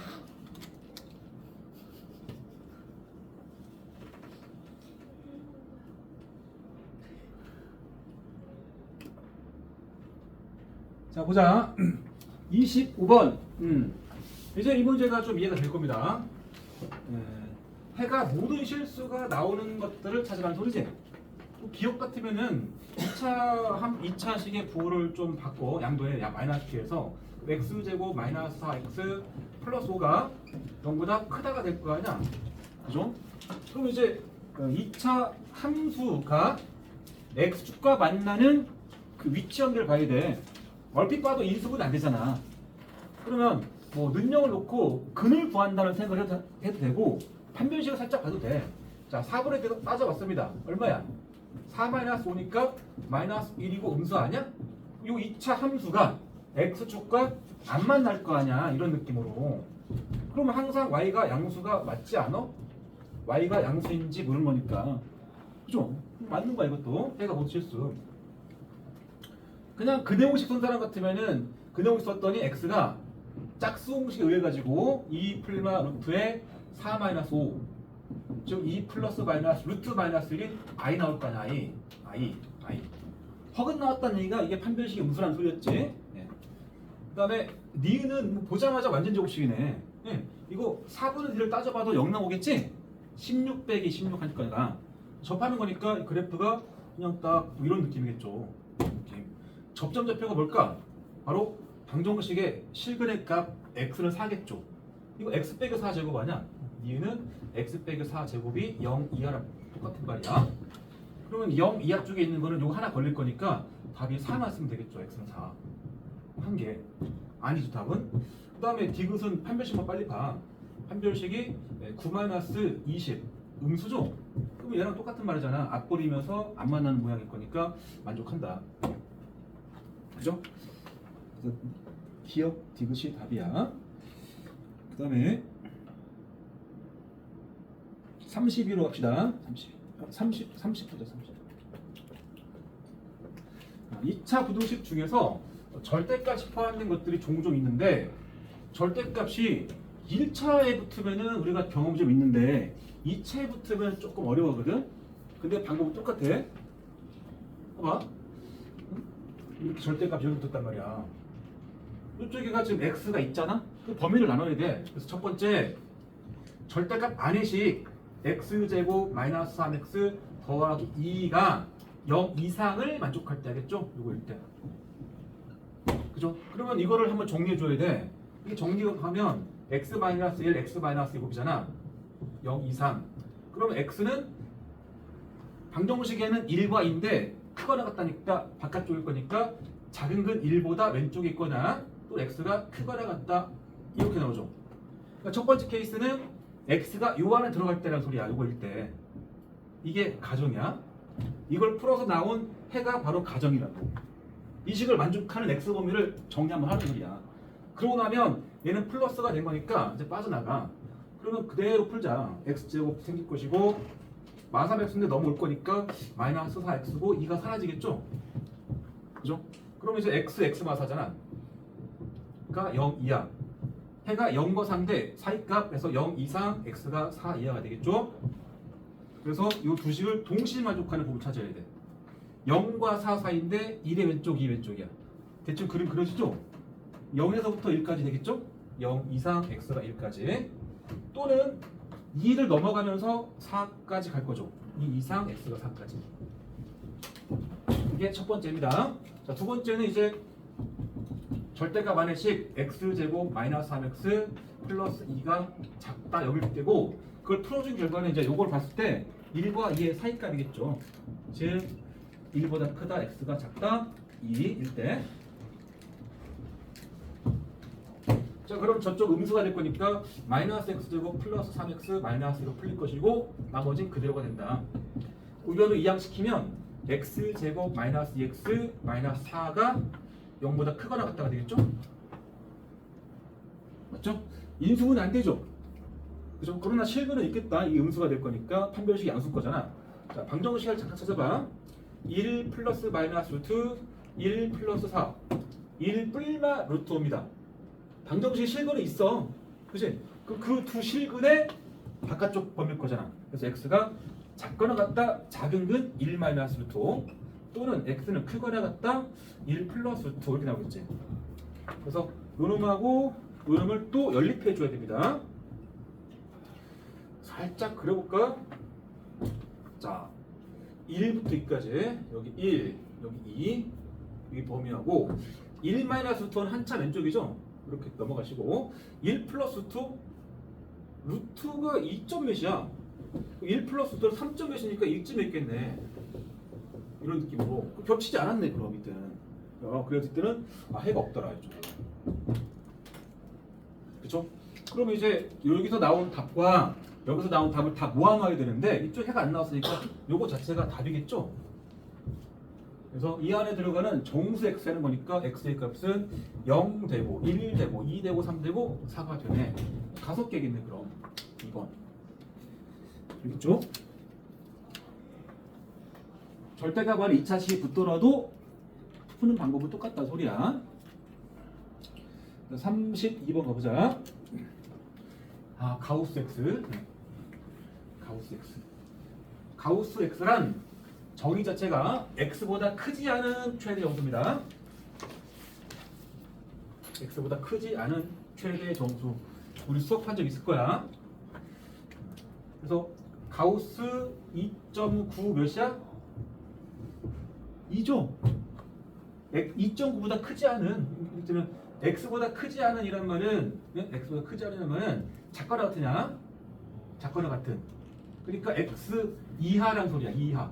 자 보자. 25번. 이제 이 문제가 좀 이해가 될 겁니다. 해가 모든 실수가 나오는 것들을 찾으라는 소리지. 기억 같으면은 2차식의 부호를 좀 바꿔 양도에 마이너스 T에서 x제곱 마이너스 4x 플러스 5가 0보다 크다가 될 거 아니야. 그죠? 그럼 이제 2차 함수가 x축과 만나는 그 위치 연결 봐야 돼. 얼핏 봐도 인수분이 안 되잖아. 그러면 뭐 능력을 놓고 근을 구한다는 생각을 해도 되고 판별식을 살짝 봐도 돼. 자 4분의 1 따져봤습니다. 얼마야? 4-5니까 마이너스 1이고 음수 아니야? 요 2차 함수가 x축과 안 만날 거 아니야. 이런 느낌으로. 그러면 항상 y가 양수가 맞지 않아? y가 양수인지 모르는 거니까. 그죠? 맞는 거야 이것도. 해가 못 실수. 그냥 근해공식 쓴 사람 같으면은 근해공식 썼더니 x가 짝수 공식에 의해 가지고 2 플마 루트에 4-5 즉 2 플러스 마이너스 루트 마이너스 1이 i 나올 거 아니야. i 허근 나왔다는 얘기가 이게 판별식의 음수라는 소리였지. 그 다음에 니은은 보자마자 완전 제곱식이네. 이거 4분의 1을 따져봐도 0 나오겠지? 16 빼기 16 할 거니까 접하는 거니까 그래프가 그냥 딱 이런 느낌이겠죠. 접점 좌표가 뭘까? 바로 방정식의 실근의 값 x는 4겠죠. 이거 x 빼기 4제곱 아니야? 니은은 x 빼기 4제곱이 0 이하랑 똑같은 말이야. 그러면 0 이하 쪽에 있는 거는 요거 하나 걸릴 거니까 답이 4만 쓰면 되겠죠. x는 4. 한 개. 아니죠 답은. 그 다음에 디귿은 판별식만 빨리 봐. 판별식이 9-20 음수죠? 그럼 얘랑 똑같은 말이잖아. 앞버리면서 안 만나는 모양일 거니까 만족한다. 그죠? 그래서 기억 디귿이 답이야. 그 다음에 32로 갑시다. 30 보자. 2차 부등식 중에서 절대값이 포함된 것들이 종종 있는데 절대값이 1차에 붙으면은 우리가 경험이 좀 있는데 2차에 붙으면 조금 어려워거든. 근데 방법은 똑같아. 봐봐. 이렇게 절대값 여기 붙었단 말이야. 이쪽에가 지금 x가 있잖아. 그 범위를 나눠야 돼. 그래서 첫 번째 절대값 안에식 x제곱 마이너스 3x 더하기 2가 0 이상을 만족할 때 하겠죠? 요거일 때. 그죠? 그러면 이거를 한번 정리해 줘야 돼. 이게 정리하면 x-1, x-7이잖아. 0 이상. 그러면 x는 방정식에는 1과 2인데 크거나 같다니까 바깥쪽일 거니까 작은 근 1보다 왼쪽에 있거나 또 x가 크거나 같다 이렇게 나오죠. 그러니까 첫 번째 케이스는 x가 요 안에 들어갈 때라는 소리야. 요거일 때. 이게 가정이야. 이걸 풀어서 나온 해가 바로 가정이라고. 이 식을 만족하는 x 범위를 정리 한번 하는 소리야. 그러고 나면 얘는 플러스가 된 거니까 이제 빠져나가. 그러면 그대로 풀자. x제곱 생길 것이고 -3x인데 넘어올 거니까 마이너스 4x고 2가 사라지겠죠? 그죠? 그럼 이제 x 마사잖아. 그러니까 0 이하. 해가 0과 4인데 사이값에서 0 이상 x가 4 이하가 되겠죠? 그래서 이 두 식을 동시에 만족하는 부분 찾아야 돼. 0과 4 사이인데 1의 왼쪽, 2 왼쪽이야. 대충 그림 그려지죠? 0에서부터 1까지 되겠죠? 0 이상 x가 1까지. 또는 2를 넘어가면서 4까지 갈 거죠. 2 이상 x가 4까지. 이게 첫 번째입니다. 자, 두 번째는 이제 절대값 안의식 x제곱 마이너스 3x 플러스 2가 작다 여길 때고 그걸 풀어준 결과는 이제 요걸 봤을 때 1과 2의 사이값이겠죠. 즉 1보다 크다 x가 작다 2일 때. 자, 그럼 저쪽 음수가 될 거니까 마이너스 x제곱 플러스 3x 마이너스로 풀릴 것이고 나머지는 그대로가 된다. 우변으로 이항시키면 x제곱 마이너스 2x 마이너스 4가 0보다 크거나 같다가 되겠죠? 맞죠? 인수분해 안 되죠? 그죠? 그러나 실근은 있겠다. 이 음수가 될 거니까 판별식이 양수일 거잖아. 자, 방정식을 잠깐 찾아봐. 1 플러스 마이너스 루트 1 플러스 4 1 뿔마 루트 5입니다. 방정식 실근은 있어. 그치? 그 두 실근의 바깥쪽 범위일 거잖아. 그래서 x가 작거나 같다 작은 근 1 마이너스 루트 5 또는 x는 크거나 같다 1 플러스 루트 5 이렇게 나오겠지. 그래서 요놈하고 요놈을 또 연립해 줘야 됩니다. 살짝 그려볼까? 자, 1부터 2까지 여기 1, 여기 2 여기 범위하고 1 마이너스 루트는 한참 왼쪽이죠? 이렇게 넘어가시고 1 플러스 루트 루트가 2점 몇이야? 1 플러스 루트는 3점 몇이니까 1점 몇겠네. 이런 느낌으로 겹치지 않았네. 그럼 이때는 그래서 이때는 해가 없더라 이쪽에. 그쵸? 그럼 이제 여기서 나온 답과 여기서 나온 답을 다 모함하게 되는데 이쪽 해가 안 나왔으니까 요거 자체가 답이겠죠? 그래서 이 안에 들어가는 정수 x 하는 거니까 x의 값은 0 되고 1 되고 2 되고 3 되고 4가 되네. 5개겠네 그럼 2번. 알겠죠? 절대값 안에 2차식이 붙더라도 푸는 방법은 똑같다 소리야. 32번 가보자. 가우스 x. 가우스 x란 정의 자체가 x보다 크지 않은 최대 정수입니다. x보다 크지 않은 최대 정수. 우리 수업한 적 있을 거야. 그래서 가우스 2.9 몇이야? 2죠. 2.9보다 크지 않은. x보다 크지 않은 이란 말은 x보다 크지 않은 말은 작거나 같으냐? 작거나 같은. 그러니까 x 이하란 소리야. 이하.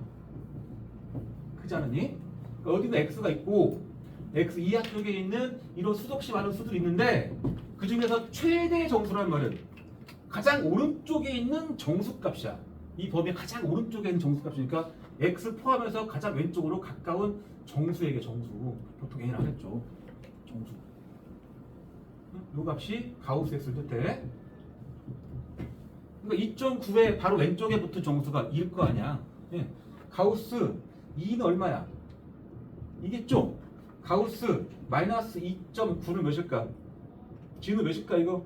크지 않으니? 그러니까 어디도 x가 있고 x 이하 쪽에 있는 이런 수없이 많은 수들이 있는데 그 중에서 최대 정수란 말은 가장 오른쪽에 있는 정수값이야. 이 범위의 가장 오른쪽에 있는 정수값이니까 x 포함해서 가장 왼쪽으로 가까운 정수에게 정수. 보통 A는 하겠죠. 정수. 이 값이 가우스 x를 뜻해. 그러니까 2.9의 바로 왼쪽에 붙은 정수가 2일 거 아니야. 예. 가우스 2는 얼마야? 이겠죠? 가우스 마이너스 2.9는 몇일까? 지금 몇일까 이거?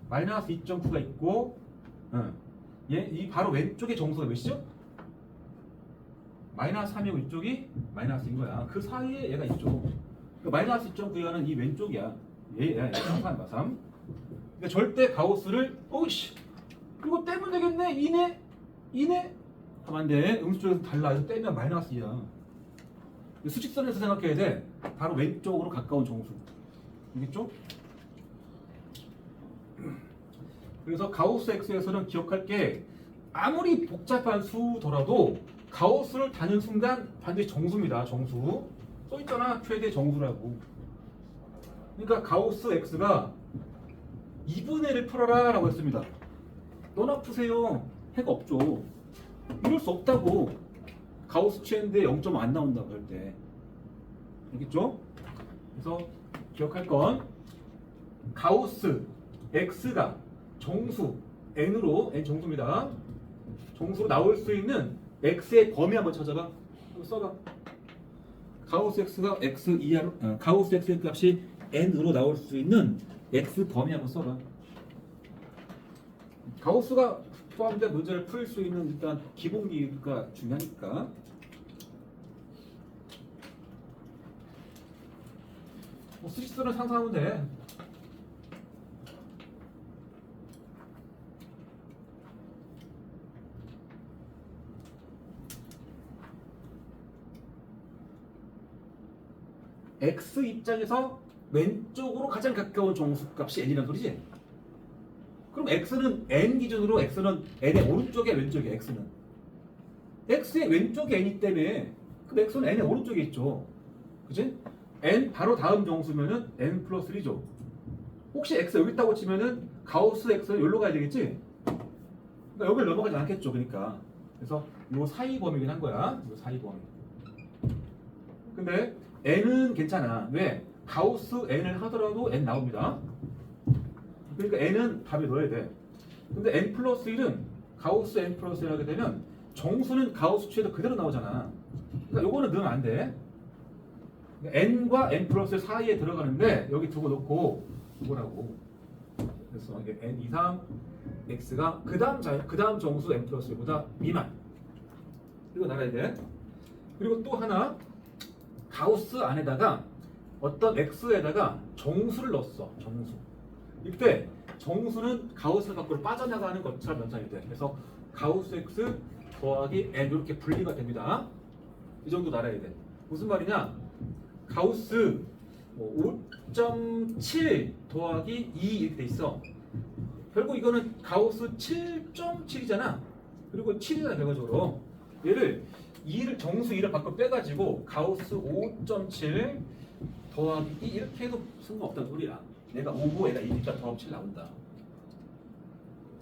마이너스 2.9가 있고 이 바로 왼쪽에 정수가 몇이죠? 마이너스 3이고 이쪽이 마이너스인 거야. 그 사이에 얘가 있죠. 그러니까 마이너스 2.9는 이 왼쪽이야. 얘야 3. 그러니까 절대 가우스를 오이씨 이거 떼면 되겠네. 2네 하면 안 돼. 음수 쪽에서 달라. 이거 떼면 마이너스 2야. 수직선에서 생각해야 돼. 바로 왼쪽으로 가까운 정수. 알겠죠? 그래서 가우스 x에서는 기억할 게 아무리 복잡한 수더라도 가우스를 다는 순간 반드시 정수입니다. 정수. 써 있잖아. 최대 정수라고. 그러니까 가우스 x가 2분의 1을 풀어라 라고 했습니다. 너나 푸세요. 해가 없죠. 이럴 수 없다고. 가우스 취했는데 0점 안 나온다고 할 때. 알겠죠? 그래서 기억할 건 가우스 x가 정수 n으로 n 정수입니다. 정수로 나올 수 있는 x의 범위 한번 찾아봐. 이거 써봐. 가우스 x가 x 이하로 가우스 x의 값이 n으로 나올 수 있는 x 범위 한번 써봐. 가우스가 포함된 문제를 풀 수 있는 일단 기본기가 중요하니까. 뭐 수직선을 상상하면 돼. x 입장에서 왼쪽으로 가장 가까운 정수값이 n이라는 소리지. 그럼 x는 n 기준으로 x는 n의 오른쪽에 왼쪽에 x는 x의 왼쪽에 n이기 때문에 그럼 x는 n의 오른쪽에 있죠. 그치? n 바로 다음 정수면은 n 플러스 1이죠. 혹시 x 여기 있다고 치면은 가우스 x는 여기로 가야 되겠지? 그러니까 여기를 넘어가지 않겠죠. 그러니까 그래서 요 사이 범위긴 한 거야. 요 사이 범위. 근데 n은 괜찮아. 왜? 가우스 n을 하더라도 n 나옵니다. 그러니까 n은 답에 넣어야 돼. 근데 n 플러스 1은 가우스 n 플러스 1 하게 되면 정수는 가우스 취해도 그대로 나오잖아. 그러니까 요거는 넣으면 안 돼. n과 n 플러스 1 사이에 들어가는데 여기 두고 놓고 이거라고. 그래서 이게 n 이상 x가 그 다음 정수 n 플러스 1보다 미만. 이거 나가야 돼. 그리고 또 하나 가우스 안에다가 어떤 x에다가 정수를 넣었어. 정수. 이때 정수는 가우스 밖으로 빠져나가는 것처럼 연산이 돼. 그래서 가우스 x 더하기 n 이렇게 분리가 됩니다. 이 정도 알아야 돼. 무슨 말이냐? 가우스 5.7 더하기 2 이렇게 돼 있어. 결국 이거는 가우스 7.7이잖아. 그리고 7이잖아 결과적으로. 얘를 2를 정수 2를 밖으로 빼가지고 가우스 5.7 더하기 2 이렇게 해도 상관없다는 소리야. 내가 5고 얘가 2니까 더하면 7 나온다.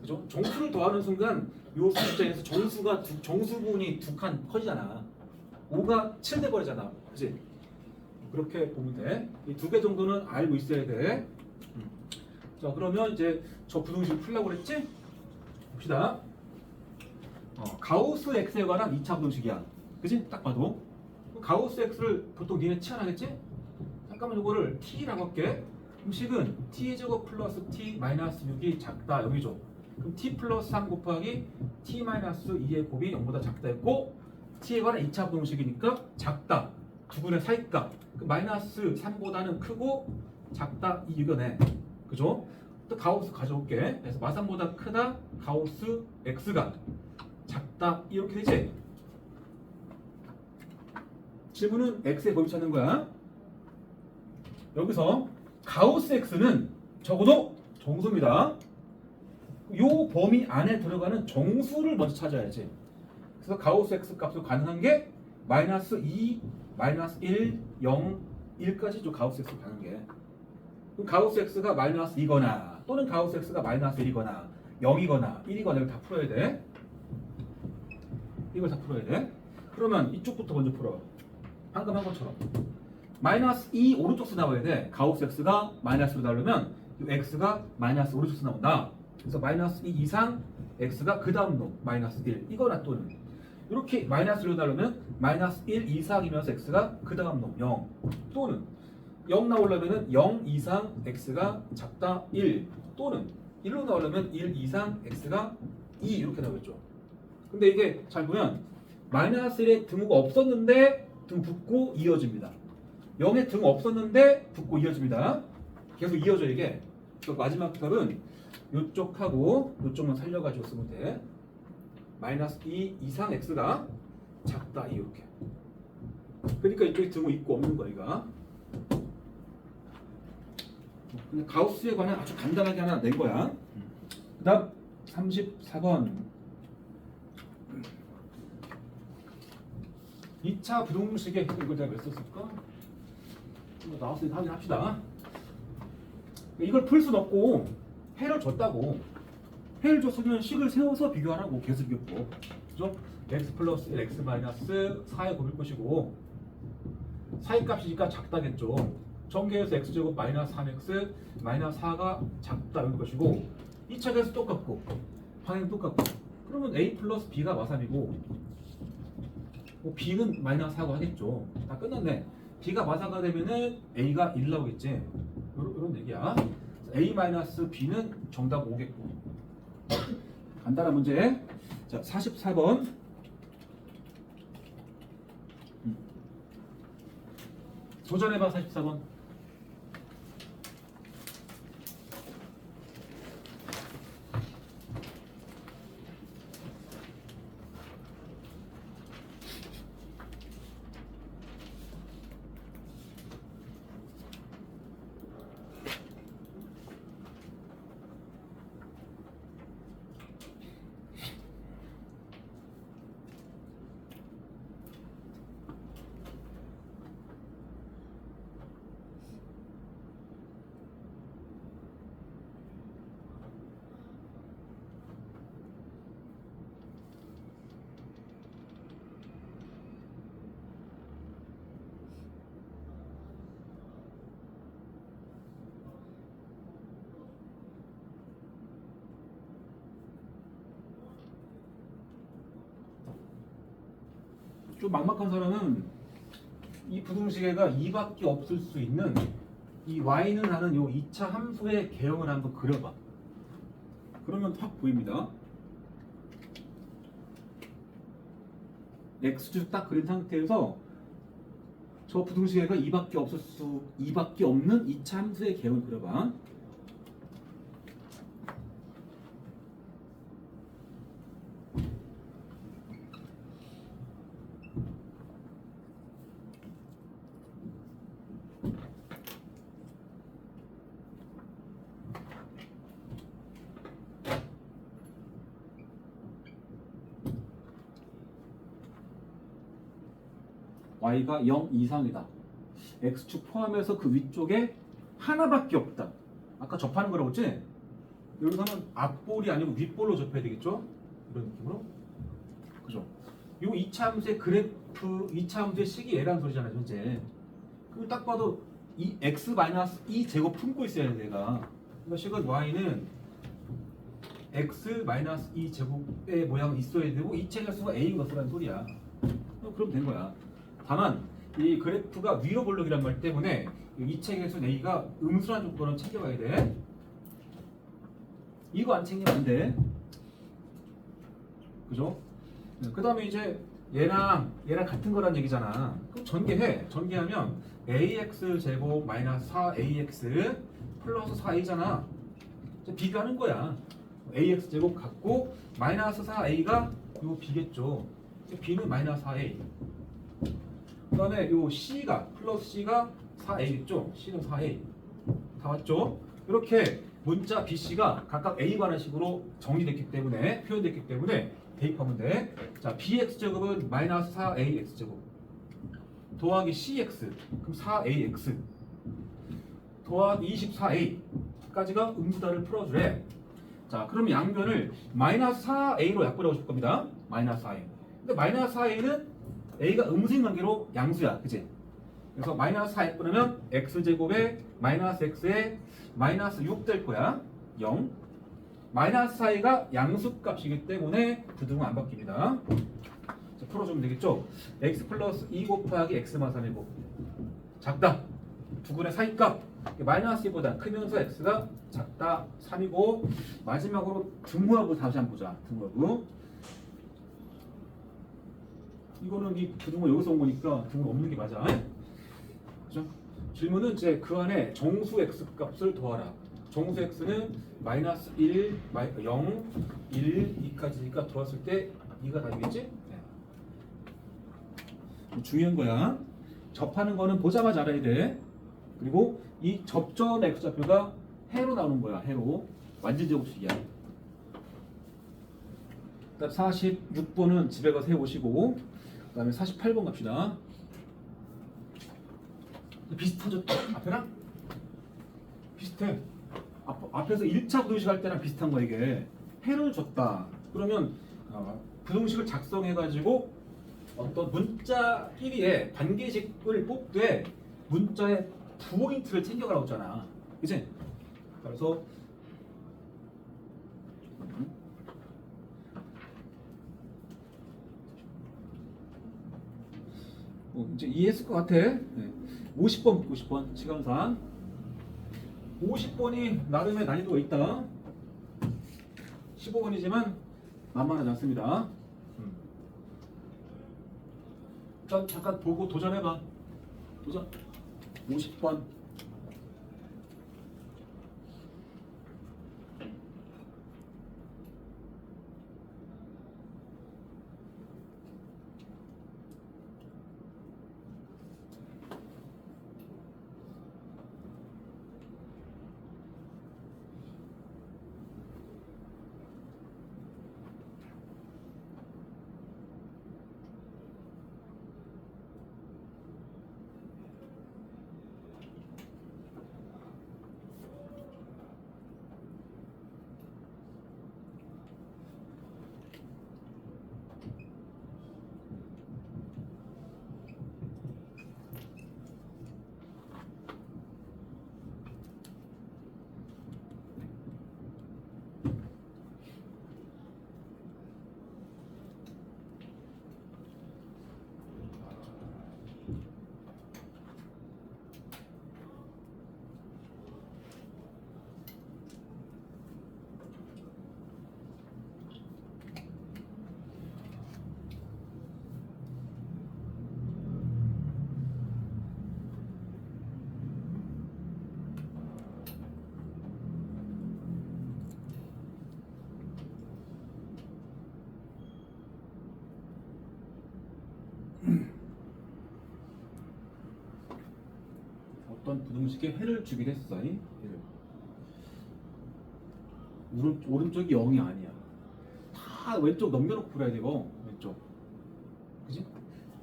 그죠? 정수를 더하는 순간 요 숫자에서 정수분이 두 칸 커지잖아. 5가 7 돼버리잖아. 그치? 그렇게 보면 돼. 이 두 개 정도는 알고 있어야 돼. 자, 그러면 이제 저 부등식 풀려고 그랬지? 봅시다. 가우스 x에 관한 2차 부등식이야. 그치? 딱 봐도. 가우스 x를 보통 니네 치환하겠지? 잠깐만 이거를 t라고 할게. 그럼 식은 t제곱 플러스 t 마이너스 6이 작다 0이죠. 그럼 t 플러스 3 곱하기 t 마이너스 2의 곱이 0보다 작다 했고 t에 관한 2차 부등식이니까 작다. 두근의 사이값. 그 마이너스 3보다는 크고 작다 이거네. 그죠? 또 가우스 가져올게. 그래서 마삼보다 크다 가우스 x가 작다 이렇게 되지? 질문은 x의 범위 찾는 거야. 여기서 가우스 x는 적어도 정수입니다. 요 범위 안에 들어가는 정수를 먼저 찾아야지. 그래서 가우스 x 값도 가능한 게 마이너스 2, 마이너스 1, 0, 1까지 좀 가우스 x 가는 게. 그럼 가우스 x가 마이너스 2거나 또는 가우스 x가 마이너스 1이거나 0이거나 1이거나 이걸 다 풀어야 돼. 이걸 다 풀어야 돼. 그러면 이쪽부터 먼저 풀어. 방금 한 것처럼. 마이너스 2 오른쪽수 나와야 돼. 가우스 x가 마이너스로 나오려면 이 x가 마이너스 오른쪽수 나온다. 그래서 마이너스 2 이상 x가 그 다음 놈 마이너스 1 이거나 또는 이렇게 마이너스로 나오려면 마이너스 1 이상이면서 x가 그 다음 놈 0 또는 0 나오려면 0 이상 x가 작다 1 또는 1로 나오려면 1 이상 x가 2 이렇게 나오겠죠. 근데 이게 잘 보면 마이너스 1에 등호가 없었는데 등 붙고 이어집니다. 0에 등 없었는데 붙고 이어집니다. 계속 이어져 이게. 그래서 마지막 값은 요쪽하고 요쪽만 살려가지고 쓰면 돼. 마이너스 2 이상 x가 작다 이렇게. 그러니까 이쪽에 등호 있고 없는 거야 이거. 그냥 가우스에 관한 아주 간단하게 하나 낸 거야. 그 다음 34번 2차 부등식에 이걸 내가 왜 썼을까? 나왔으니까 확인합시다. 이걸 풀 수는 없고 해를 줬다고. 해를 줬으면 식을 세워서 비교하라고. 계수 비교법. 그죠? x 플러스 1, x 마이너스 4에 곱일 것이고 사이 값이니까 작다겠죠. 전개해서 x제곱 마이너스 3x 마이너스 4가 작다 이럴 것이고 2차 계수 똑같고 방향 똑같고 그러면 a 플러스 b가 마삼이고 뭐 b는 마이너스 4고 하겠죠. 다 끝났네. b가 마사가 되면은 a가 1 나오겠지. 이런 얘기야. a 마이너스 b는 정답 5겠고. 간단한 문제. 자, 44번. 도전해봐. 44번. 좀 막막한 사람은 이 부등식에가 2밖에 없을 수 있는 이 y는 하는 요 2차 함수의 개형을 한번 그려봐. 그러면 확 보입니다. x축 딱 그린 상태에서 저 부등식에가 2밖에 없는 2차 함수의 개형을 그려봐. y가 0 이상이다. x축 포함해서 그 위쪽에 하나밖에 없다. 아까 접하는 거라고 했지? 여기서는 앞볼이 아니고 윗볼로 접해야 되겠죠? 이런 느낌으로. 그죠? 요 2차 함수의 그래프, 2차 함수의 식이 얘라는 소리잖아요, 현재. 그럼 딱 봐도 이 x-2 제곱 품고 있어야 돼, 내가. 그러니까 식은 y는 x-2 제곱의 모양이 있어야 되고 이체 개수가 a인 것이라는 소리야. 그럼 된 거야. 다만 이 그래프가 위로 볼록이란 말 때문에 이체 개수 a가 음수란 조건은 챙겨가야 돼. 이거 안 챙기면 안 돼. 그죠? 그 다음에 이제 얘랑 같은 거란 얘기잖아. 그럼 전개해. 전개하면 ax 제곱 마이너스 4ax 플러스 4a잖아. 비교하는 거야. ax 제곱 같고 마이너스 4a가 요 b겠죠. b는 마이너스 4a. 그 다음에 요 c가 플러스 c가 4a겠죠. c는 4a. 다 왔죠? 이렇게 문자 bc가 각각 a 관한 식으로 정리됐기 때문에 표현됐기 때문에 대입하면 돼. 자, bx제곱은 마이너스 4ax제곱 더하기 cx 그럼 4ax 더하기 24a까지가 음수다를 풀어주래. 자, 그럼 양변을 마이너스 4a로 약분하고 싶을 겁니다. 마이너스 4a. 근데 마이너스 4a는 a가 음수인 관계로 양수야. 그치? 그래서 마이너스 4 약분하면 x제곱에 마이너스 x에 마이너스 6 될 거야. 0. 마이너스 4가 양수값이기 때문에 부등은 안 바뀝니다. 자, 풀어주면 되겠죠? x 플러스 2 곱하기 x만 3이고 작다. 두근의 사이값 마이너스 2보다 크면서 x가 작다. 3이고 마지막으로 등호하고 다시 한번 보자. 등호하고 이거는 이 부등호 여기서 온 거니까 등호 없는 게 맞아. 그죠? 질문은 이제 그 안에 정수 x 값을 더하라. 정수 x는 마이너스 1, 0, 1, 2까지니까 더했을 때 2가 다르겠지? 네. 중요한 거야. 접하는 거는 보자마자 알아야 돼. 그리고 이 접전 x좌표가 해로 나오는 거야. 해로. 완전 제곱식이야. 그다음 46번은 집에 가서 해오시고 그 다음에 48번 갑시다. 비슷하죠? 앞에랑 비슷해. 앞에서 1차 부등식 할 때랑 비슷한 거야 이게. 해를 줬다. 그러면 부등식을 작성해가지고 어떤 문자 1위에 관계식을 뽑되 문자의 포인트를 챙겨가라고 했잖아. 그치? 그래서 이제 이해했을 것 같아. 네. 50번 묻고 50번 시간상 50번이 나름의 난이도가 있다. 15번이지만 만만하지 않습니다. 자, 잠깐 보고 도전해봐. 도전. 50번. 어떤 부등식에 해를 주기로 했어. 해를. 오른쪽이 0이 아니야. 다 왼쪽 넘겨놓고 풀어야 되고 왼쪽. 그지?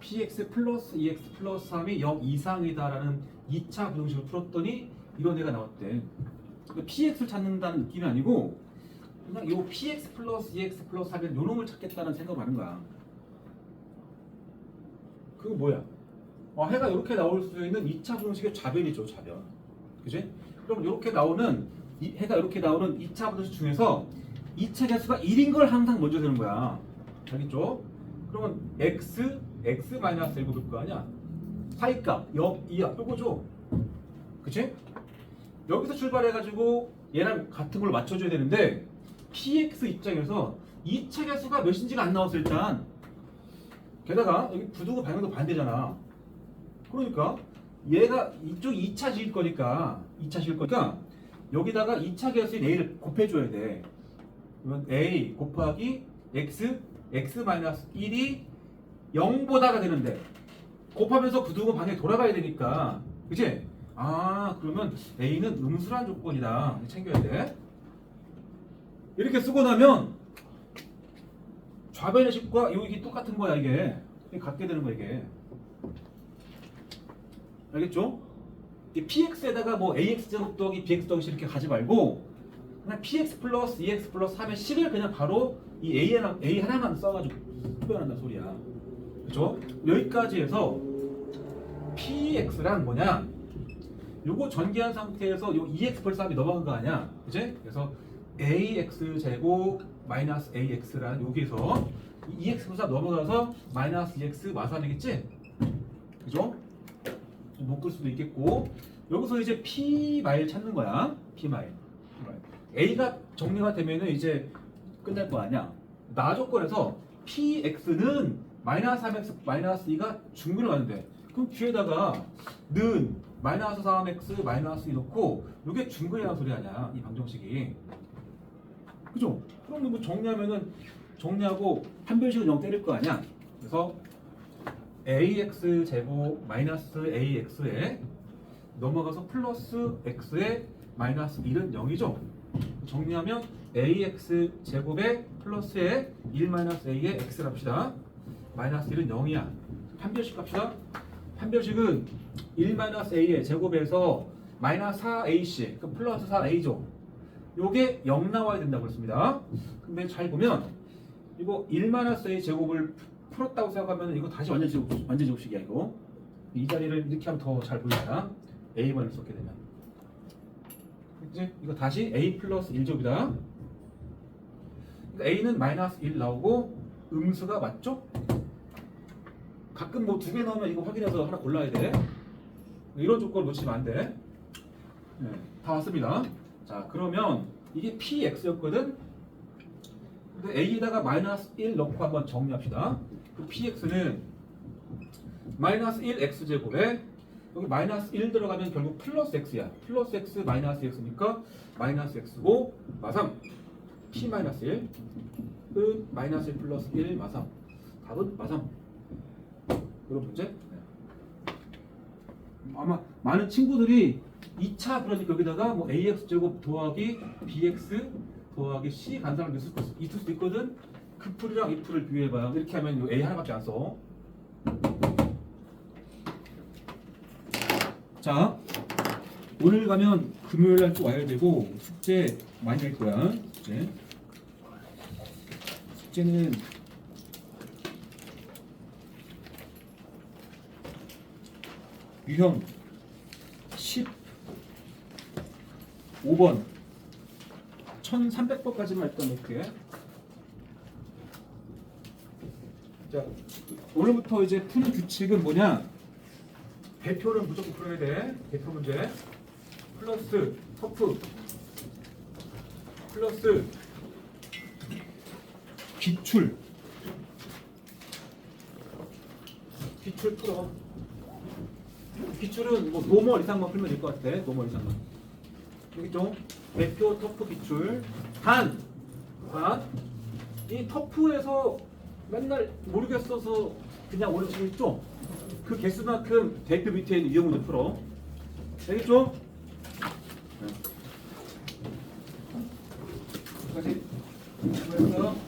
px 플러스 2x 플러스 3이 0 이상이다라는 2차 부등식을 풀었더니 이런 애가 나왔대. 그러니까 px를 찾는다는 느낌이 아니고 그냥 요 px 플러스 2x 플러스 3은 요 놈을 찾겠다는 생각을 하는 거야. 그거 뭐야? 해가 이렇게 나올 수 있는 2차 부등식의 좌변이죠, 좌변. 그지? 그럼 이렇게 나오는 해가 이렇게 나오는 2차 부등식 중에서 2차 개수가 1인 걸 항상 먼저 세는 거야. 알겠죠? 그러면 x 마이너스 1고 볼 거 아니야? 사이값 0, 2야. 요거죠. 그치? 여기서 출발해가지고 얘랑 같은 걸 맞춰줘야 되는데 px 입장에서 2차 개수가 몇인지가 안 나왔어 일단. 게다가 여기 부등호 방향도 반대잖아. 그러니까 얘가 이쪽 2차 지을 거니까 여기다가 2차 개수인 a를 곱해줘야 돼. 그러면 a 곱하기 x 마이너스 1이 0보다가 되는데 곱하면서 부등호 방향이 돌아가야 되니까 그치? 그러면 a는 음수란 조건이다. 챙겨야 돼. 이렇게 쓰고 나면 좌변의 식과 이게 똑같은 거야 이게 같게 되는 거야 이게. 알겠죠? 이 px에다가 뭐 ax 제곱 더하기 bx 더하기 이렇게 가지 말고 그냥 px 플러스 2x 플러스 3의 식을 그냥 바로 이 a 하나만 써가지고 표현한다 소리야. 그렇죠? 여기까지 해서 px란 뭐냐? 요거 전개한 상태에서 요 2x 플러스 3이 넘어간 거 아니야? 그치? 그래서 ax 제곱 마이너스 ax라는 여기에서 2x 플러스 3 넘어가서 마이너스 2x 마삼이겠지? 그죠? 묶을 수도 있겠고 여기서 이제 p 마일 찾는 거야. p 마일. a가 정리가 되면은 이제 끝날 거 아니야. 나 조건에서 px는 마이너스 3x 마이너스 2가 중근을 가는데 그럼 뒤에다가 는 마이너스 3x 마이너스 2 넣고 이게 중근이라는 소리 아니야 이 방정식이. 그죠? 그럼 뭐 정리하고 판별식은 0 때릴 거 아니야. 그래서 ax 제곱 마이너스 ax에 넘어가서 플러스 x에 마이너스 1은 0이죠. 정리하면 ax 제곱에 플러스에 1 마이너스 a에 x를 합시다. 마이너스 1은 0이야. 판별식 갑시다. 판별식은 1-a의 제곱에서 마이너스 4ac, 그 플러스 4a죠. 요게 0 나와야 된다고 그랬습니다. 근데 잘 보면 이거 1-a 제곱을 풀었다고 생각하면 이거 다시 완전 제곱식이야 이거. 이 자리를 이렇게 하면 더 잘 보인다. a만을 썼게 되면. 이제 이거 다시 a 플러스 1제곱이다. 그러니까 a는 마이너스 1 나오고 음수가 맞죠? 가끔 뭐 2개 나오면 이거 확인해서 하나 골라야 돼. 이런 조건 놓치면 안 돼. 네, 다 왔습니다. 자, 그러면 이게 px였거든. 근데 a에다가 마이너스 1 넣고 한번 정리합시다. 그 px는 마이너스 1x제곱에 여기 마이너스 1 들어가면 결국 플러스 x야. 플러스 x 마이너스 x니까 마이너스 x고 마삼 p 마이너스 1 은 마이너스 1 플러스 1 마삼. 답은 마삼. 이런 문제? 아마 많은 친구들이 2차 그러니까 여기다가 뭐 ax 제곱 더하기 bx 더하기 c 간사를 있을 수도 있거든. 그 풀이랑 이 풀을 비교해봐요. 이렇게 하면 요 a 하나밖에 안 써. 자, 오늘 가면 금요일날 또 와야 되고 숙제 많이 할 거야. 숙제는 유형 15번 1300번까지만 일단 놓을게. 자, 오늘부터 이제 푸는 규칙은 뭐냐? 대표는 무조건 풀어야 돼. 대표 문제 플러스 터프 플러스 기출 풀어. 기출은 뭐 노멀 이상만 풀면 될 것 같아. 노멀 이상만. 여기 좀 대표 터프 기출. 단 이 터프에서 맨날 모르겠어서 그냥 오른쪽 있죠. 그 개수만큼 대표 밑에 있는 유형 문제 풀어. 알겠죠? 여기까지. 수고했어.